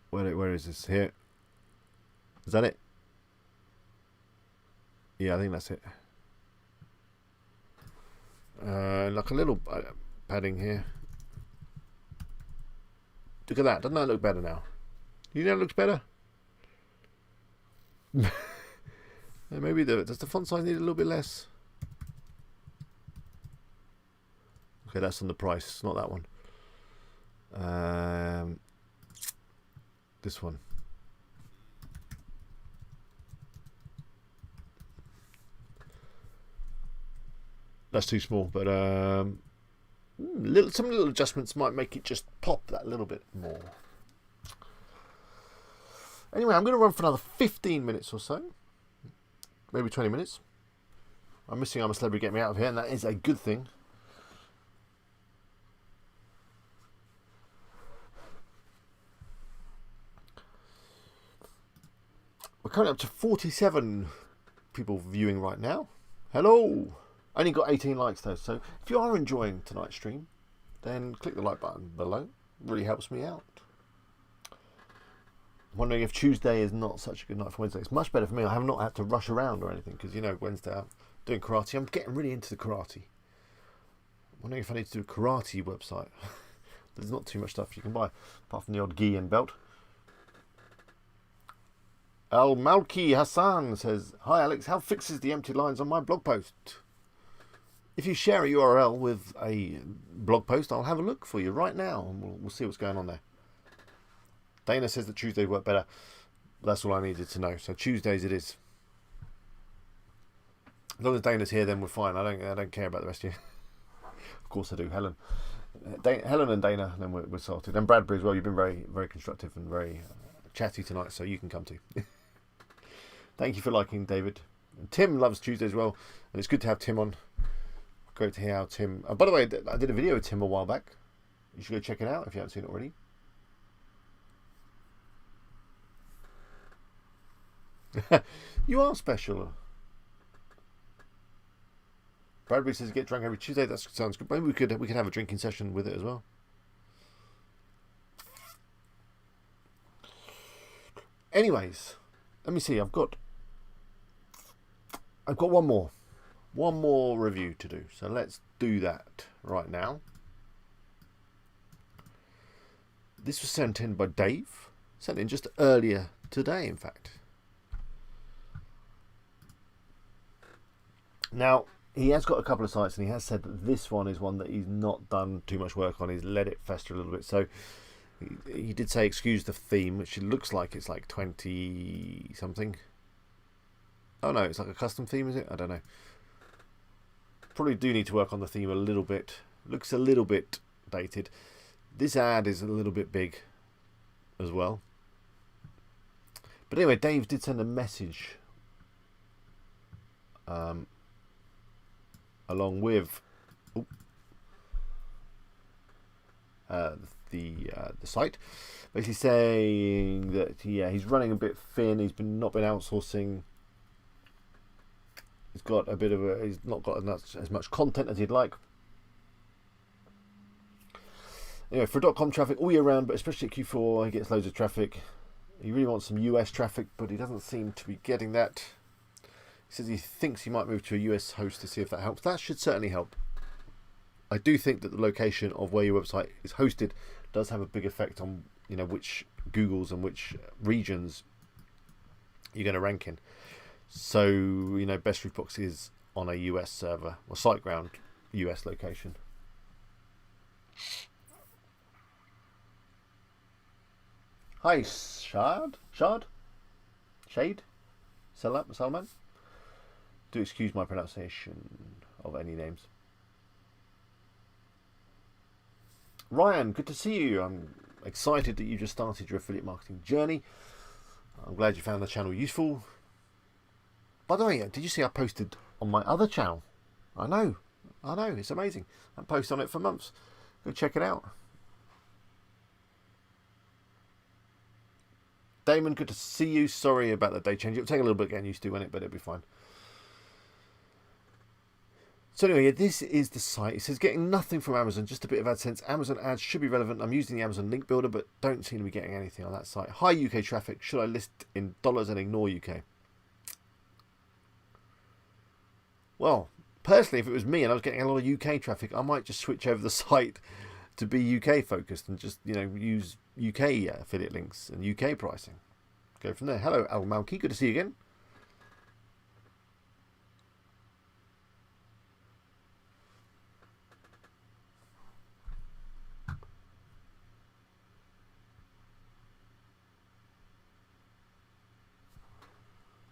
Speaker 1: Where is this? Here. Is that it? Yeah, I think that's it. Like a little padding here. Look at that. Doesn't that look better now? You know it looks better? Maybe does the font size need a little bit less? Okay, that's on the price, not that one. This one. That's too small, but Some little adjustments might make it just pop that little bit more. Anyway, I'm going to run for another 15 minutes or so, maybe 20 minutes. I'm missing I'm a Celebrity Get Me Out of Here, and that is a good thing. We're currently up to 47 people viewing right now. Hello! Only got 18 likes though, so if you are enjoying tonight's stream, then click the like button below. It really helps me out. I'm wondering if Tuesday is not such a good night for Wednesday. It's much better for me. I have not had to rush around or anything because, you know, Wednesday I'm doing karate. I'm getting really into the karate. I'm wondering if I need to do a karate website. There's not too much stuff you can buy, apart from the odd gi and belt. Al Malki Hassan says, "Hi Alex, how fixes the empty lines on my blog post?" If you share a URL with a blog post, I'll have a look for you right now, and we'll see what's going on there. Dana says that Tuesday worked better. That's all I needed to know. So Tuesdays it is. As long as Dana's here, then we're fine. I don't care about the rest of you. Of course I do, Helen. Helen and Dana, then we're sorted. And Bradbury as well. You've been very, very constructive and very chatty tonight, so you can come too. Thank you for liking, David. And Tim loves Tuesday as well, and it's good to have Tim on. Great to hear how Tim... by the way, I did a video with Tim a while back. You should go check it out if you haven't seen it already. You are special. Bradbury says get drunk every Tuesday. That sounds good. Maybe we could have a drinking session with it as well. Anyways, let me see. I've got one more review to do. So let's do that right now. This was sent in by Dave. Sent in just earlier today, in fact. Now, he has got a couple of sites, and he has said that this one is one that he's not done too much work on. He's let it fester a little bit. So he did say excuse the theme, which it looks like it's like 20 something. Oh no, it's like a custom theme, is it? I don't know. Probably do need to work on the theme a little bit. Looks a little bit dated. This ad is a little bit big as well. But anyway, Dave did send a message along with the site, basically saying that he's running a bit thin. He's not been outsourcing. He's got he's not got as much content as he'd like. Anyway, for .com traffic all year round, but especially at Q4, he gets loads of traffic. He really wants some US traffic, but he doesn't seem to be getting that. He says he thinks he might move to a US host to see if that helps. That should certainly help. I do think that the location of where your website is hosted does have a big effect on, you know, which Googles and which regions you're going to rank in. So, you know, Best Roof Box is on a US server, or SiteGround US location. Hi, Shade? Salman? Do excuse my pronunciation of any names. Ryan, good to see you. I'm excited that you just started your affiliate marketing journey. I'm glad you found the channel useful. By the way, did you see I posted on my other channel? I know, it's amazing. I posted on it for months. Go check it out. Damon, good to see you. Sorry about the day change. It'll take a little bit getting used to, won't it? But it'll be fine. So anyway, this is the site. It says getting nothing from Amazon, just a bit of AdSense. Amazon ads should be relevant. I'm using the Amazon link builder, but don't seem to be getting anything on that site. High UK traffic. Should I list in dollars and ignore UK? Well, personally, if it was me and I was getting a lot of UK traffic, I might just switch over the site to be UK focused and just, you know, use UK affiliate links and UK pricing. Go from there. Hello, Al Malki. Good to see you again.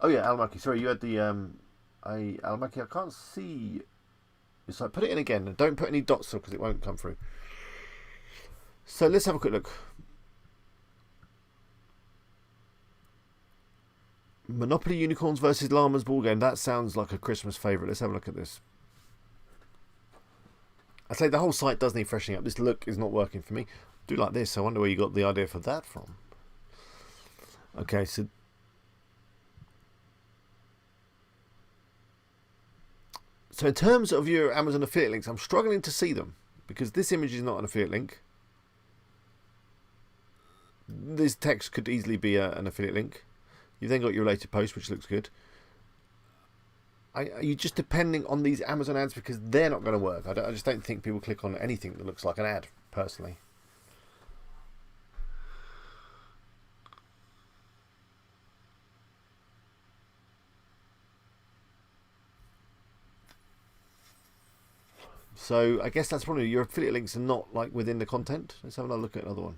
Speaker 1: Oh yeah, Al Malki. Sorry, you had the Al Malki. I can't see It's like, put it in again, and don't put any dots because it won't come through. So let's have a quick look. Monopoly Unicorns versus Llamas ball game. That sounds like a Christmas favourite. Let's have a look at this. I'd say the whole site does need freshening up. This look is not working for me. I do like this. I wonder where you got the idea for that from. Okay, so in terms of your Amazon affiliate links, I'm struggling to see them because this image is not an affiliate link. This text could easily be an affiliate link. You've then got your related post, which looks good. Are you just depending on these Amazon ads because they're not going to work? I just don't think people click on anything that looks like an ad, personally. So I guess that's probably your affiliate links are not like within the content. Let's have another look at another one.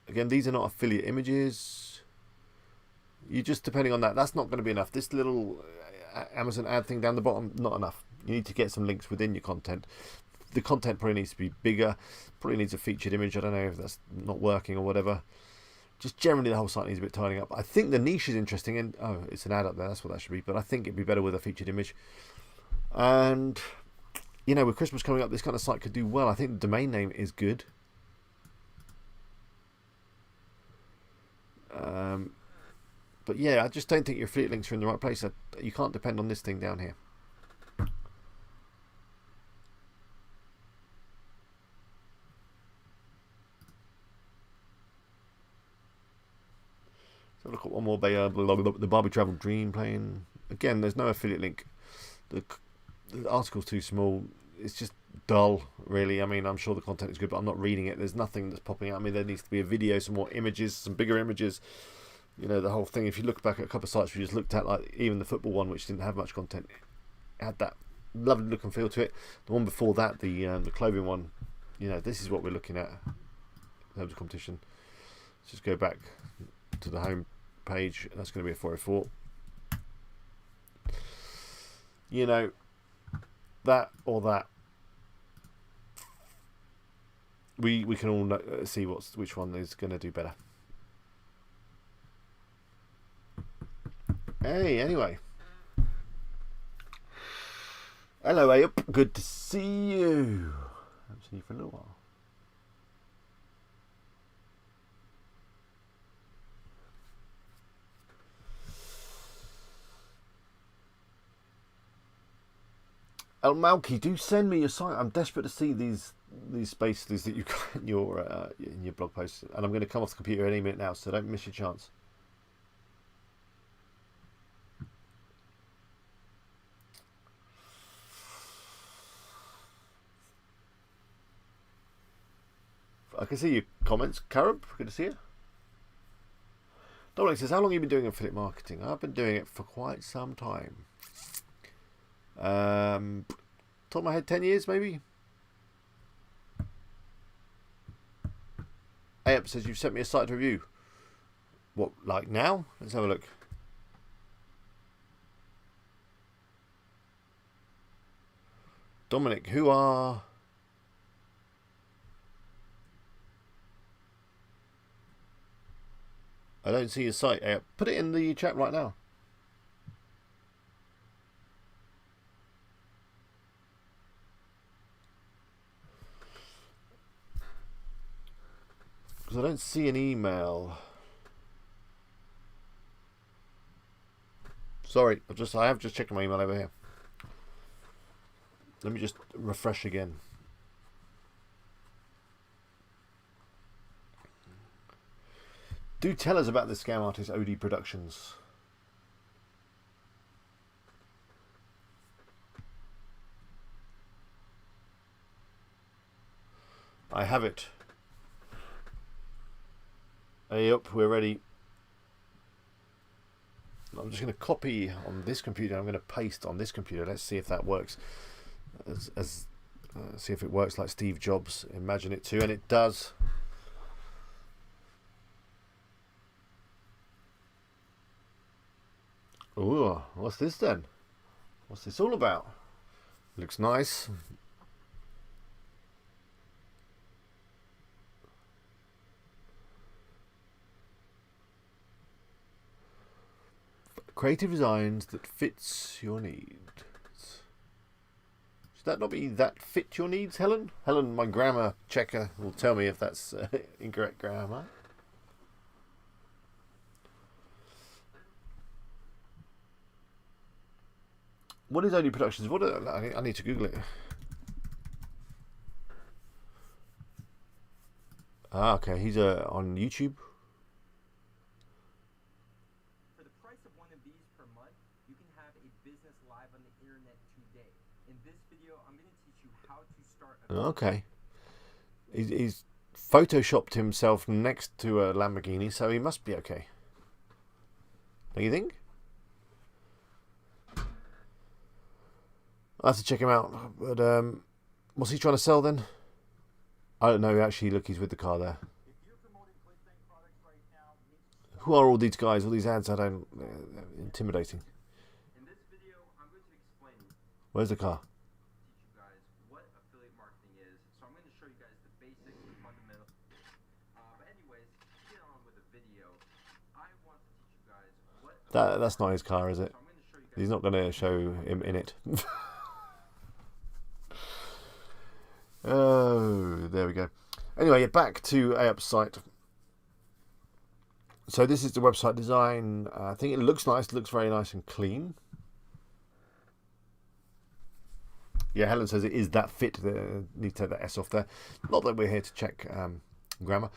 Speaker 1: Again, these are not affiliate images. You're just depending on that. That's not going to be enough. This little Amazon ad thing down the bottom, not enough. You need to get some links within your content. The content probably needs to be bigger. Probably needs a featured image. I don't know if that's not working or whatever. Just generally the whole site needs a bit tidying up. I think the niche is interesting. And oh, it's an ad up there. That's what that should be. But I think it'd be better with a featured image. And, you know, with Christmas coming up, this kind of site could do well. I think the domain name is good. But yeah, I just don't think your affiliate links are in the right place. You can't depend on this thing down here. So look at one more. The Barbie Travel Dream Plane. Again, there's no affiliate link. The article's too small. It's just dull, really. I mean, I'm sure the content is good, but I'm not reading it. There's nothing that's popping out. I mean, there needs to be a video, some more images, some bigger images. You know, the whole thing. If you look back at a couple of sites we just looked at, like even the football one, which didn't have much content, it had that lovely look and feel to it. The one before that, the clothing one, you know, this is what we're looking at in terms of competition. Let's just go back to the home page. That's going to be a 404. You know, that or that. We can all see which one is going to do better. Hey, anyway. Hello, Ayup. Good to see you. I haven't seen you for a little while. El Malky, do send me your site. I'm desperate to see these spaces that you've got in your blog posts, and I'm going to come off the computer any minute now, so don't miss your chance. I can see your comments. Carib, good to see you. Dominic says, how long have you been doing affiliate marketing? I've been doing it for quite some time. Top of my head, 10 years maybe. Ayup says, you've sent me a site to review. What, like now? Let's have a look. Dominic, who are... I don't see your site. Put it in the chat right now. Because I don't see an email. Sorry, I have just checked my email over here. Let me just refresh again. Do tell us about the scam artist OD Productions. I have it. Hey up, we're ready. I'm just going to copy on this computer. I'm going to paste on this computer. Let's see if that works. See if it works like Steve Jobs imagined it to, and it does. Oh, what's this then? What's this all about? Looks nice. Creative designs that fits your needs. Should that not be that fit your needs, Helen? Helen, my grammar checker, will tell me if that's incorrect grammar. What is Only Productions? What I need to Google it. Ah, okay. He's on YouTube.
Speaker 2: For the price of one of these per month, you can have a business live on the internet today. In this video, I'm going to teach you how to start a
Speaker 1: Okay. He's photoshopped himself next to a Lamborghini, so he must be okay. Don't you think? I'll have to check him out. But what's he trying to sell then? I don't know. Actually, look, he's with the car there. Who are all these guys? All these ads? I don't. Intimidating.
Speaker 2: In this video, I'm going to explain.
Speaker 1: Where's the car?
Speaker 2: Teach you guys what affiliate marketing is. So I'm going to show you guys the basics, the fundamentals. But anyways, get on with the video. I want to teach you guys what.
Speaker 1: That's not his car, is it?
Speaker 2: So I'm going to show you guys.
Speaker 1: He's not going to show him in it. Oh, there we go. Anyway, back to Helens Site. So this is the website design. I think it looks nice. It looks very nice and clean. Yeah, Helen says it is that fit. Need to take that S off there. Not that we're here to check grammar.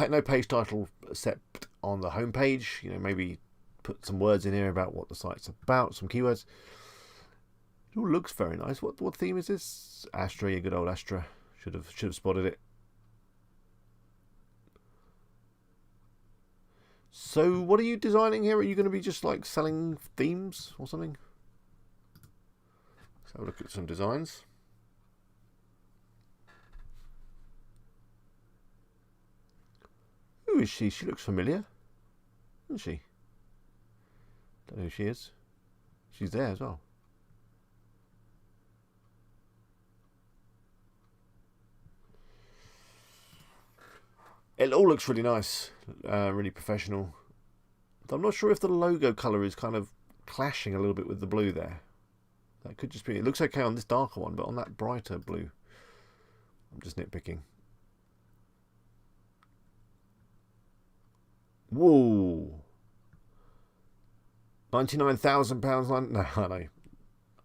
Speaker 1: No page title except on the home page. You know, maybe put some words in here about what the site's about, some keywords. It all looks very nice. What theme is this? Astra, you good old Astra. Should have spotted it. So what are you designing here? Are you going to be just like selling themes or something? Let's have a look at some designs. Who is she? She looks familiar, doesn't she? Don't know who she is. She's there as well. It all looks really nice, really professional. I'm not sure if the logo colour is kind of clashing a little bit with the blue there. That could just be. It looks okay on this darker one, but on that brighter blue, I'm just nitpicking. Whoa! £99,000. No, I know.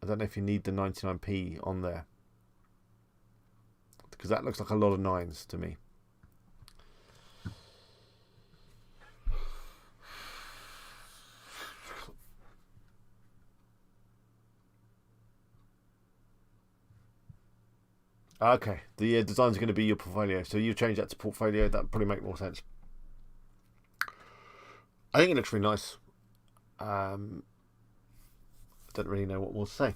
Speaker 1: I don't know if you need the 99p on there, because that looks like a lot of nines to me. Okay, the design's going to be your portfolio, so you change that to portfolio. That would probably make more sense. I think it looks really nice. I don't really know what more to say.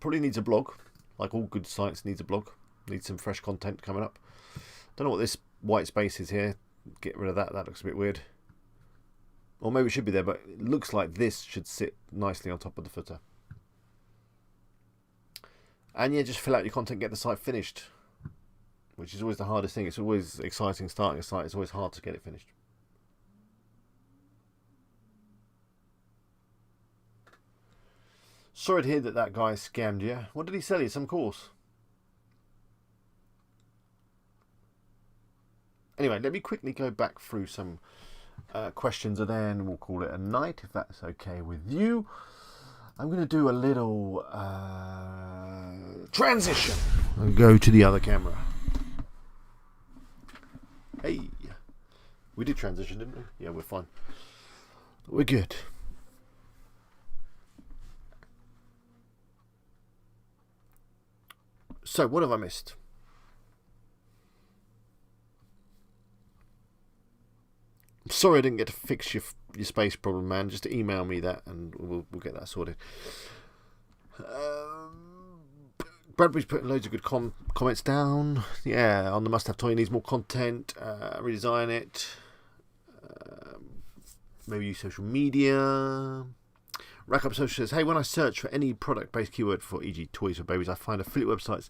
Speaker 1: Probably needs a blog, like all good sites needs a blog. Needs some fresh content coming up. Don't know what this white space is here. Get rid of that. That looks a bit weird. Or maybe it should be there, but it looks like this should sit nicely on top of the footer. And yeah, just fill out your content, get the site finished, which is always the hardest thing. It's always exciting starting a site. It's always hard to get it finished. Sorry to hear that guy scammed you. What did he sell you? Some course? Anyway, let me quickly go back through some questions and then we'll call it a night, if that's okay with you. I'm going to do a little transition and go to the other camera. Hey, we did transition, didn't we? Yeah, we're fine. We're good. So, what have I missed? I'm sorry I didn't get to fix your space problem, man. Just email me that and we'll get that sorted. Bradbury's putting loads of good comments down. Yeah, on the must-have toy needs more content. Redesign it. maybe use social media. Rack Up Social says, hey, when I search for any product-based keyword for e.g. toys for babies, I find affiliate websites,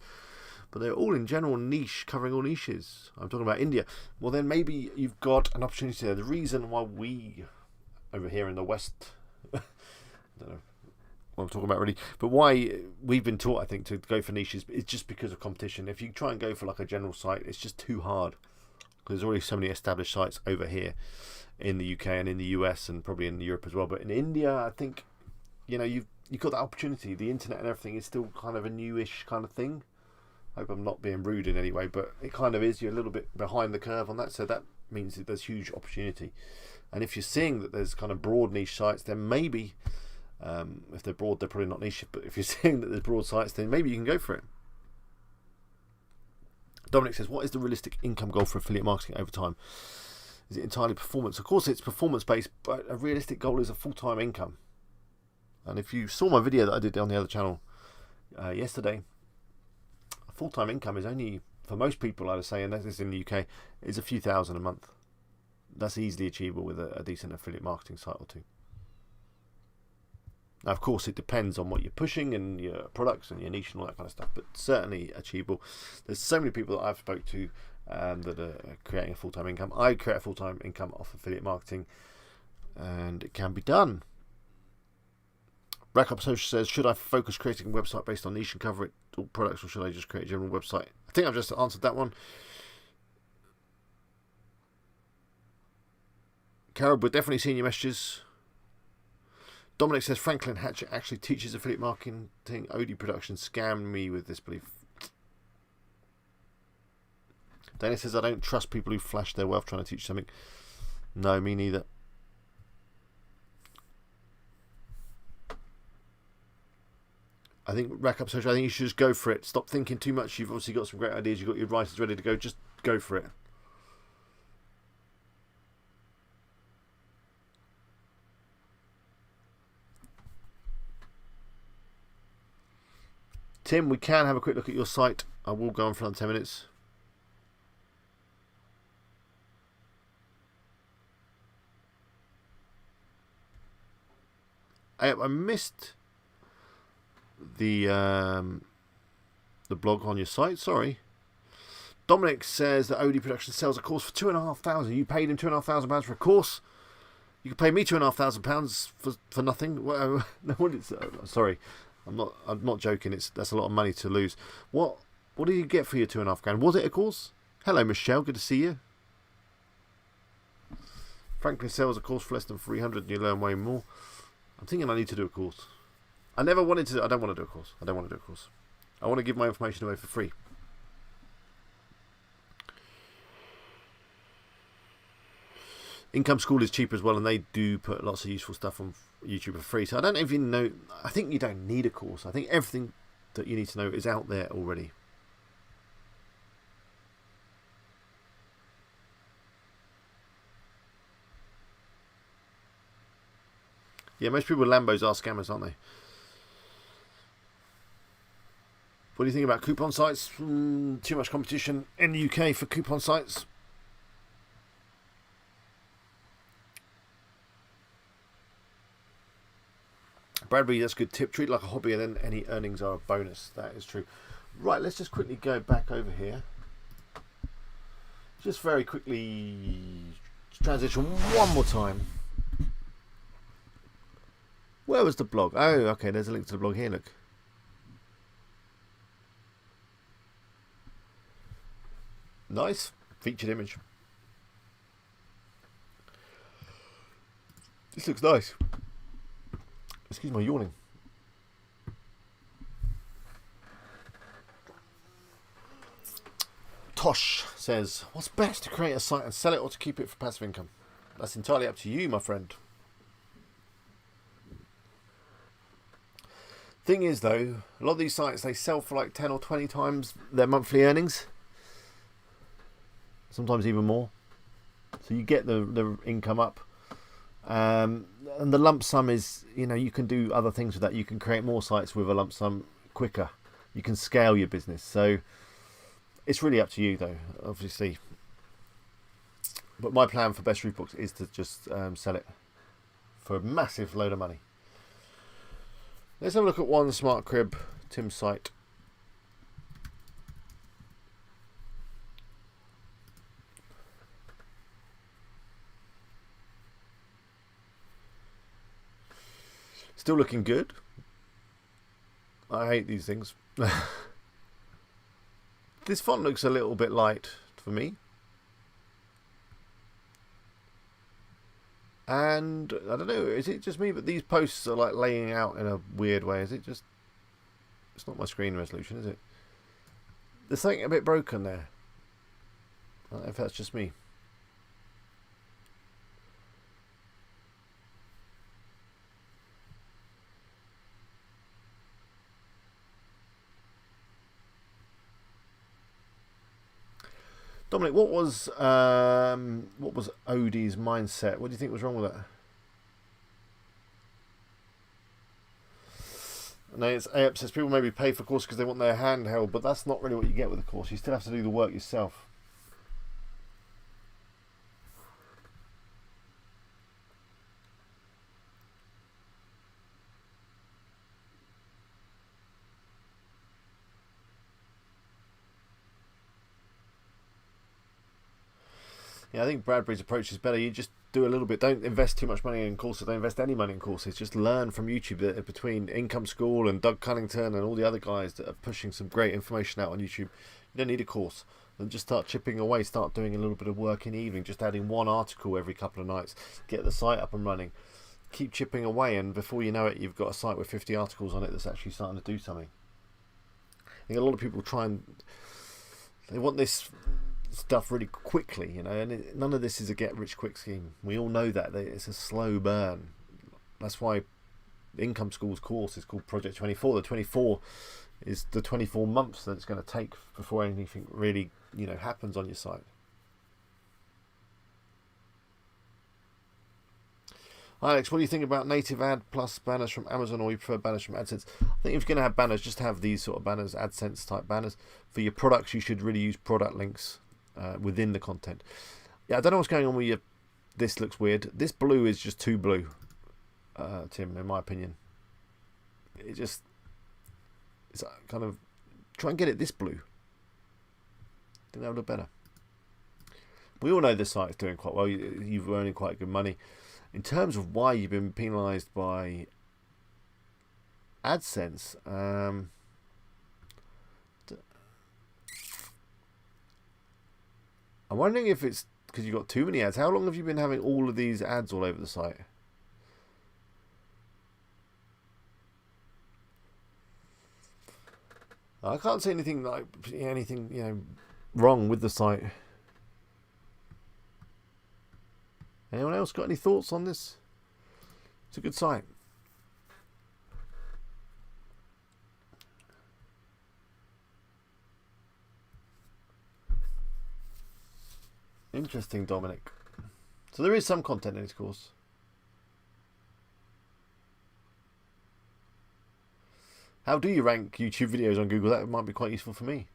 Speaker 1: but they're all in general niche, covering all niches. I'm talking about India. Well, then maybe you've got an opportunity there. The reason why we, over here in the West, I don't know what I'm talking about really, but why we've been taught, I think, to go for niches is just because of competition. If you try and go for like a general site, it's just too hard. Because there's already so many established sites over here in the UK and in the US and probably in Europe as well. But in India, I think, you know, you've got that opportunity. The internet and everything is still kind of a newish kind of thing. I hope I'm not being rude in any way, but it kind of is. You're a little bit behind the curve on that, so that means that there's huge opportunity. And if you're seeing that there's kind of broad niche sites, then maybe, if they're broad, they're probably not niche, but if you're seeing that there's broad sites, then maybe you can go for it. Dominic says, what is the realistic income goal for affiliate marketing over time? Is it entirely performance? Of course it's performance-based, but a realistic goal is a full-time income. And if you saw my video that I did on the other channel yesterday, a full-time income is only, for most people, I'd say, and that is in the UK, is a few thousand a month. That's easily achievable with a decent affiliate marketing site or two. Now, of course, it depends on what you're pushing and your products and your niche and all that kind of stuff, but certainly achievable. There's so many people that I've spoke to that are creating a full-time income. I create a full-time income off affiliate marketing, and it can be done. Rack Up Social says, should I focus creating a website based on niche and cover it all products, or should I just create a general website? I think I've just answered that one. Carol, we're definitely seeing your messages. Dominic says, Franklin Hatchett actually teaches affiliate marketing. OD production scammed me with this belief. Dennis says, I don't trust people who flash their wealth trying to teach something. No, me neither. I think Rack Up Social, I think you should just go for it. Stop thinking too much. You've obviously got some great ideas. You've got your writers ready to go. Just go for it. Tim, we can have a quick look at your site. I will go on for another 10 minutes. I missed the blog on your site. Sorry. Dominic says that OD Production sells a course for £2,500. You paid him £2,500 for a course. You could pay me £2,500 for nothing. Well, sorry, I'm not joking. That's a lot of money to lose. What did you get for your £2,500? Was it a course? Hello, Michelle. Good to see you. Franklin sells a course for less than £300 and you learn way more. I'm thinking I need to do a course. I don't want to do a course. I want to give my information away for free. Income School is cheaper as well, and they do put lots of useful stuff on YouTube for free. So I don't know if you know. I think you don't need a course. I think everything that you need to know is out there already. Yeah, most people with Lambos are scammers, aren't they? What do you think about coupon sites? Too much competition in the UK for coupon sites. Bradbury, that's a good tip. Treat it like a hobby and then any earnings are a bonus. That is true. Right, let's just quickly go back over here. Just very quickly transition one more time. Where was the blog? Oh, okay, there's a link to the blog here, look. Nice. Featured image. This looks nice. Excuse my yawning. Tosh says, what's best, to create a site and sell it or to keep it for passive income? That's entirely up to you, my friend. Thing is though, a lot of these sites, they sell for like 10 or 20 times their monthly earnings. Sometimes even more. So you get the income up. And the lump sum is, you know, you can do other things with that. You can create more sites with a lump sum quicker. You can scale your business. So it's really up to you though, obviously. But my plan for Best Roof Books is to just sell it for a massive load of money. Let's have a look at one smart crib, Tim's site. Still looking good. I hate these things. This font looks a little bit light for me. And I don't know, is it just me, but these posts are like laying out in a weird way. Is it just... It's not my screen resolution, is it? There's something a bit broken there. I don't know if that's just me. Dominic, what was Odie's mindset? What do you think was wrong with it? No, it's AEP says people maybe pay for course because they want their hand held, but that's not really what you get with a course. You still have to do the work yourself. Yeah, I think Bradbury's approach is better. You just do a little bit. Don't invest too much money in courses. Don't invest any money in courses. Just learn from YouTube. Between Income School and Doug Cunnington and all the other guys that are pushing some great information out on YouTube, you don't need a course. And just start chipping away. Start doing a little bit of work in the evening. Just adding one article every couple of nights. Get the site up and running. Keep chipping away, and before you know it, you've got a site with 50 articles on it that's actually starting to do something. I think a lot of people they want this stuff really quickly, you know, and none of this is a get-rich-quick scheme. We all know that it's a slow burn. That's why Income School's course is called Project 24. The 24 is the 24 months that it's going to take before anything really, you know, happens on your site. Alex, what do you think about native ad plus banners from Amazon, or you prefer banners from AdSense? I think if you're going to have banners, just have these sort of banners, AdSense type banners. For your products, you should really use product links within the content. Yeah, I don't know what's going on with your... This looks weird. This blue is just too blue, Tim, in my opinion. It's kind of... Try and get it this blue. I think that would look better. We all know this site's doing quite well. You've earning quite good money. In terms of why you've been penalised by AdSense, I'm wondering if it's because you've got too many ads. How long have you been having all of these ads all over the site? I can't see anything wrong with the site. Anyone else got any thoughts on this? It's a good site. Interesting, Dominic. So there is some content in this course. How do you rank YouTube videos on Google? That might be quite useful for me.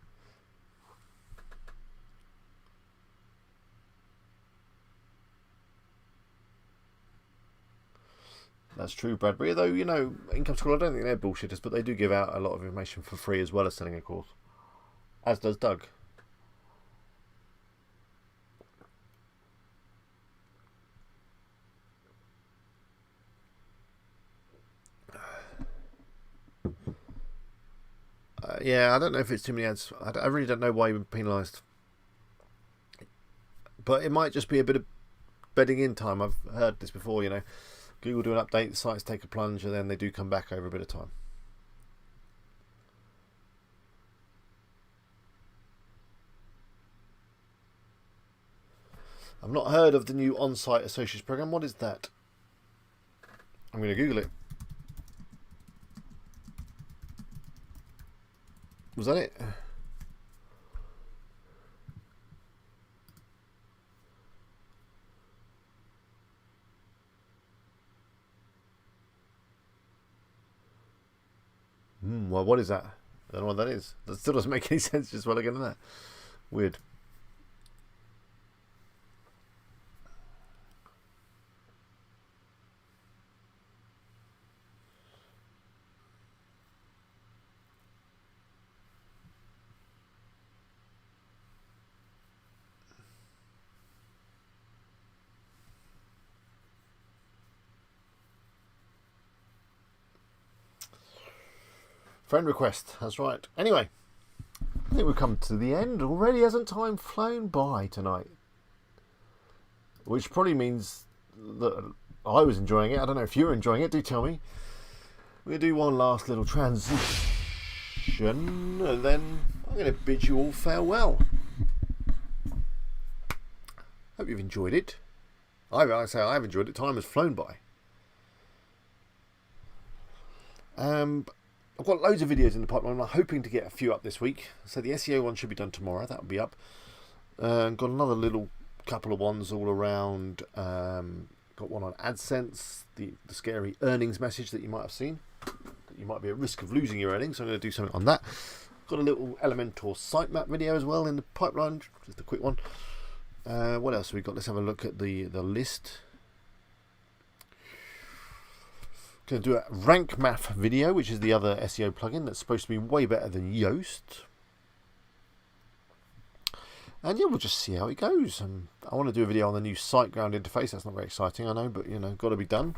Speaker 1: That's true, Bradbury. Though, you know, Income School, I don't think they're bullshitters, but they do give out a lot of information for free as well as selling a course. As does Doug. Yeah, I don't know if it's too many ads. I really don't know why you've been penalised. But it might just be a bit of bedding in time. I've heard this before, you know. Google do an update, the sites take a plunge, and then they do come back over a bit of time. I've not heard of the new on-site associates program. What is that? I'm going to Google it. Was that it? Well, what is that? I don't know what that is. That still doesn't make any sense just while I get into that. Weird. Friend request, that's right. Anyway, I think we've come to the end already. Hasn't time flown by tonight? Which probably means that I was enjoying it. I don't know if you're enjoying it. Do tell me. We're going to do one last little transition, and then I'm going to bid you all farewell. Hope you've enjoyed it. I say I've enjoyed it. Time has flown by. I've got loads of videos in the pipeline. I'm hoping to get a few up this week. So the SEO one should be done tomorrow. That'll be up. Got another little couple of ones all around. Got one on AdSense, the scary earnings message that you might have seen. That you might be at risk of losing your earnings. So I'm going to do something on that. Got a little Elementor sitemap video as well in the pipeline. Just a quick one. What else have we got? Let's have a look at the list. Going to do a rank math video, which is the other SEO plugin that's supposed to be way better than Yoast. And yeah, we'll just see how it goes. And I want to do a video on the new SiteGround interface. That's not very exciting, I know, but you know, got to be done.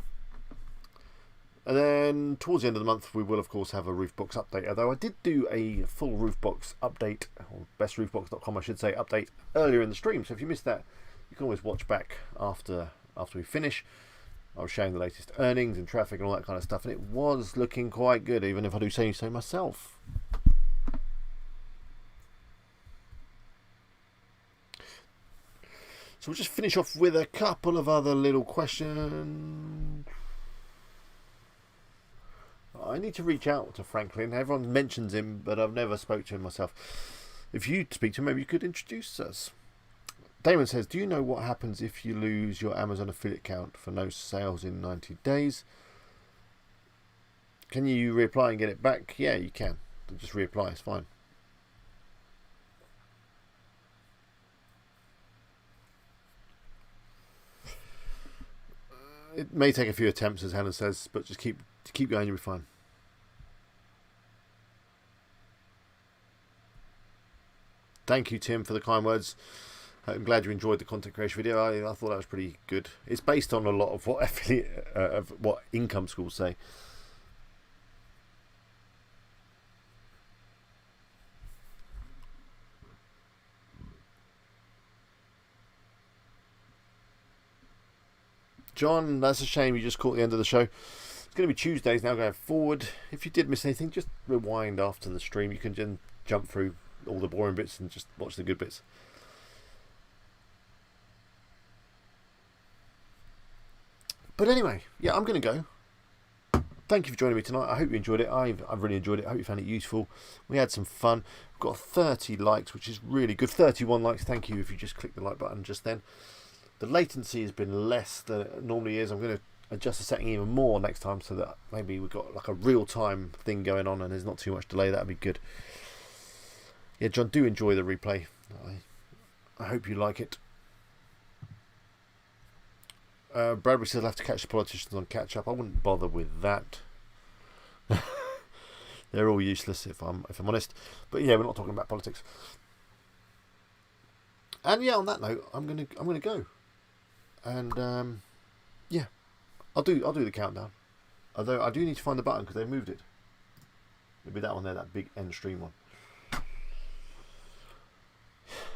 Speaker 1: And then towards the end of the month, we will of course have a Roofbox update. Although I did do a full Roofbox update, or bestroofbox.com, I should say, update earlier in the stream. So if you missed that, you can always watch back after we finish. I was showing the latest earnings and traffic and all that kind of stuff, and it was looking quite good, even if I do say so myself. So we'll just finish off with a couple of other little questions. I need to reach out to Franklin. Everyone mentions him, but I've never spoke to him myself. If you speak to him, maybe you could introduce us. Damon says, do you know what happens if you lose your Amazon affiliate account for no sales in 90 days? Can you reapply and get it back? Yeah, you can. Just reapply, it's fine. It may take a few attempts, as Helen says, but just keep going, you'll be fine. Thank you, Tim, for the kind words. I'm glad you enjoyed the content creation video. I thought that was pretty good. It's based on a lot of what affiliate, of what income schools say. John, that's a shame you just caught the end of the show. It's going to be Tuesdays now going forward. If you did miss anything, just rewind after the stream. You can just jump through all the boring bits and just watch the good bits. But anyway, yeah, I'm going to go. Thank you for joining me tonight. I hope you enjoyed it. I've really enjoyed it. I hope you found it useful. We had some fun. We've got 30 likes, which is really good. 31 likes. Thank you if you just click the like button just then. The latency has been less than it normally is. I'm going to adjust the setting even more next time so that maybe we've got like a real-time thing going on and there's not too much delay. That would be good. Yeah, John, do enjoy the replay. I hope you like it. Bradbury says I'll have to catch the politicians on catch up. I wouldn't bother with that. They're all useless if I'm honest. But yeah, we're not talking about politics. And yeah, on that note, I'm gonna go. And yeah, I'll do the countdown. Although I do need to find the button because they moved it. Maybe that one there, that big end stream one.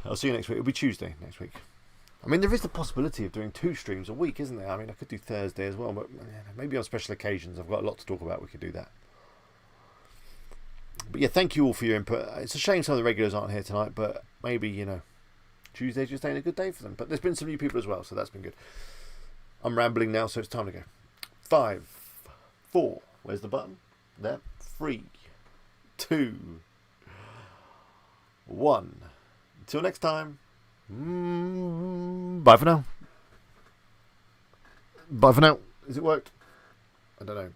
Speaker 1: I'll see you next week. It'll be Tuesday next week. I mean, there is the possibility of doing 2 streams a week, isn't there? I mean, I could do Thursday as well, but maybe on special occasions. I've got a lot to talk about. We could do that. But yeah, thank you all for your input. It's a shame some of the regulars aren't here tonight, but maybe, you know, Tuesday's just ain't a good day for them. But there's been some new people as well, so that's been good. I'm rambling now, so it's time to go. 5, 4, where's the button? There. 3, 2, 1. Until next time. Bye for now. Bye for now. Is it worked? I don't know.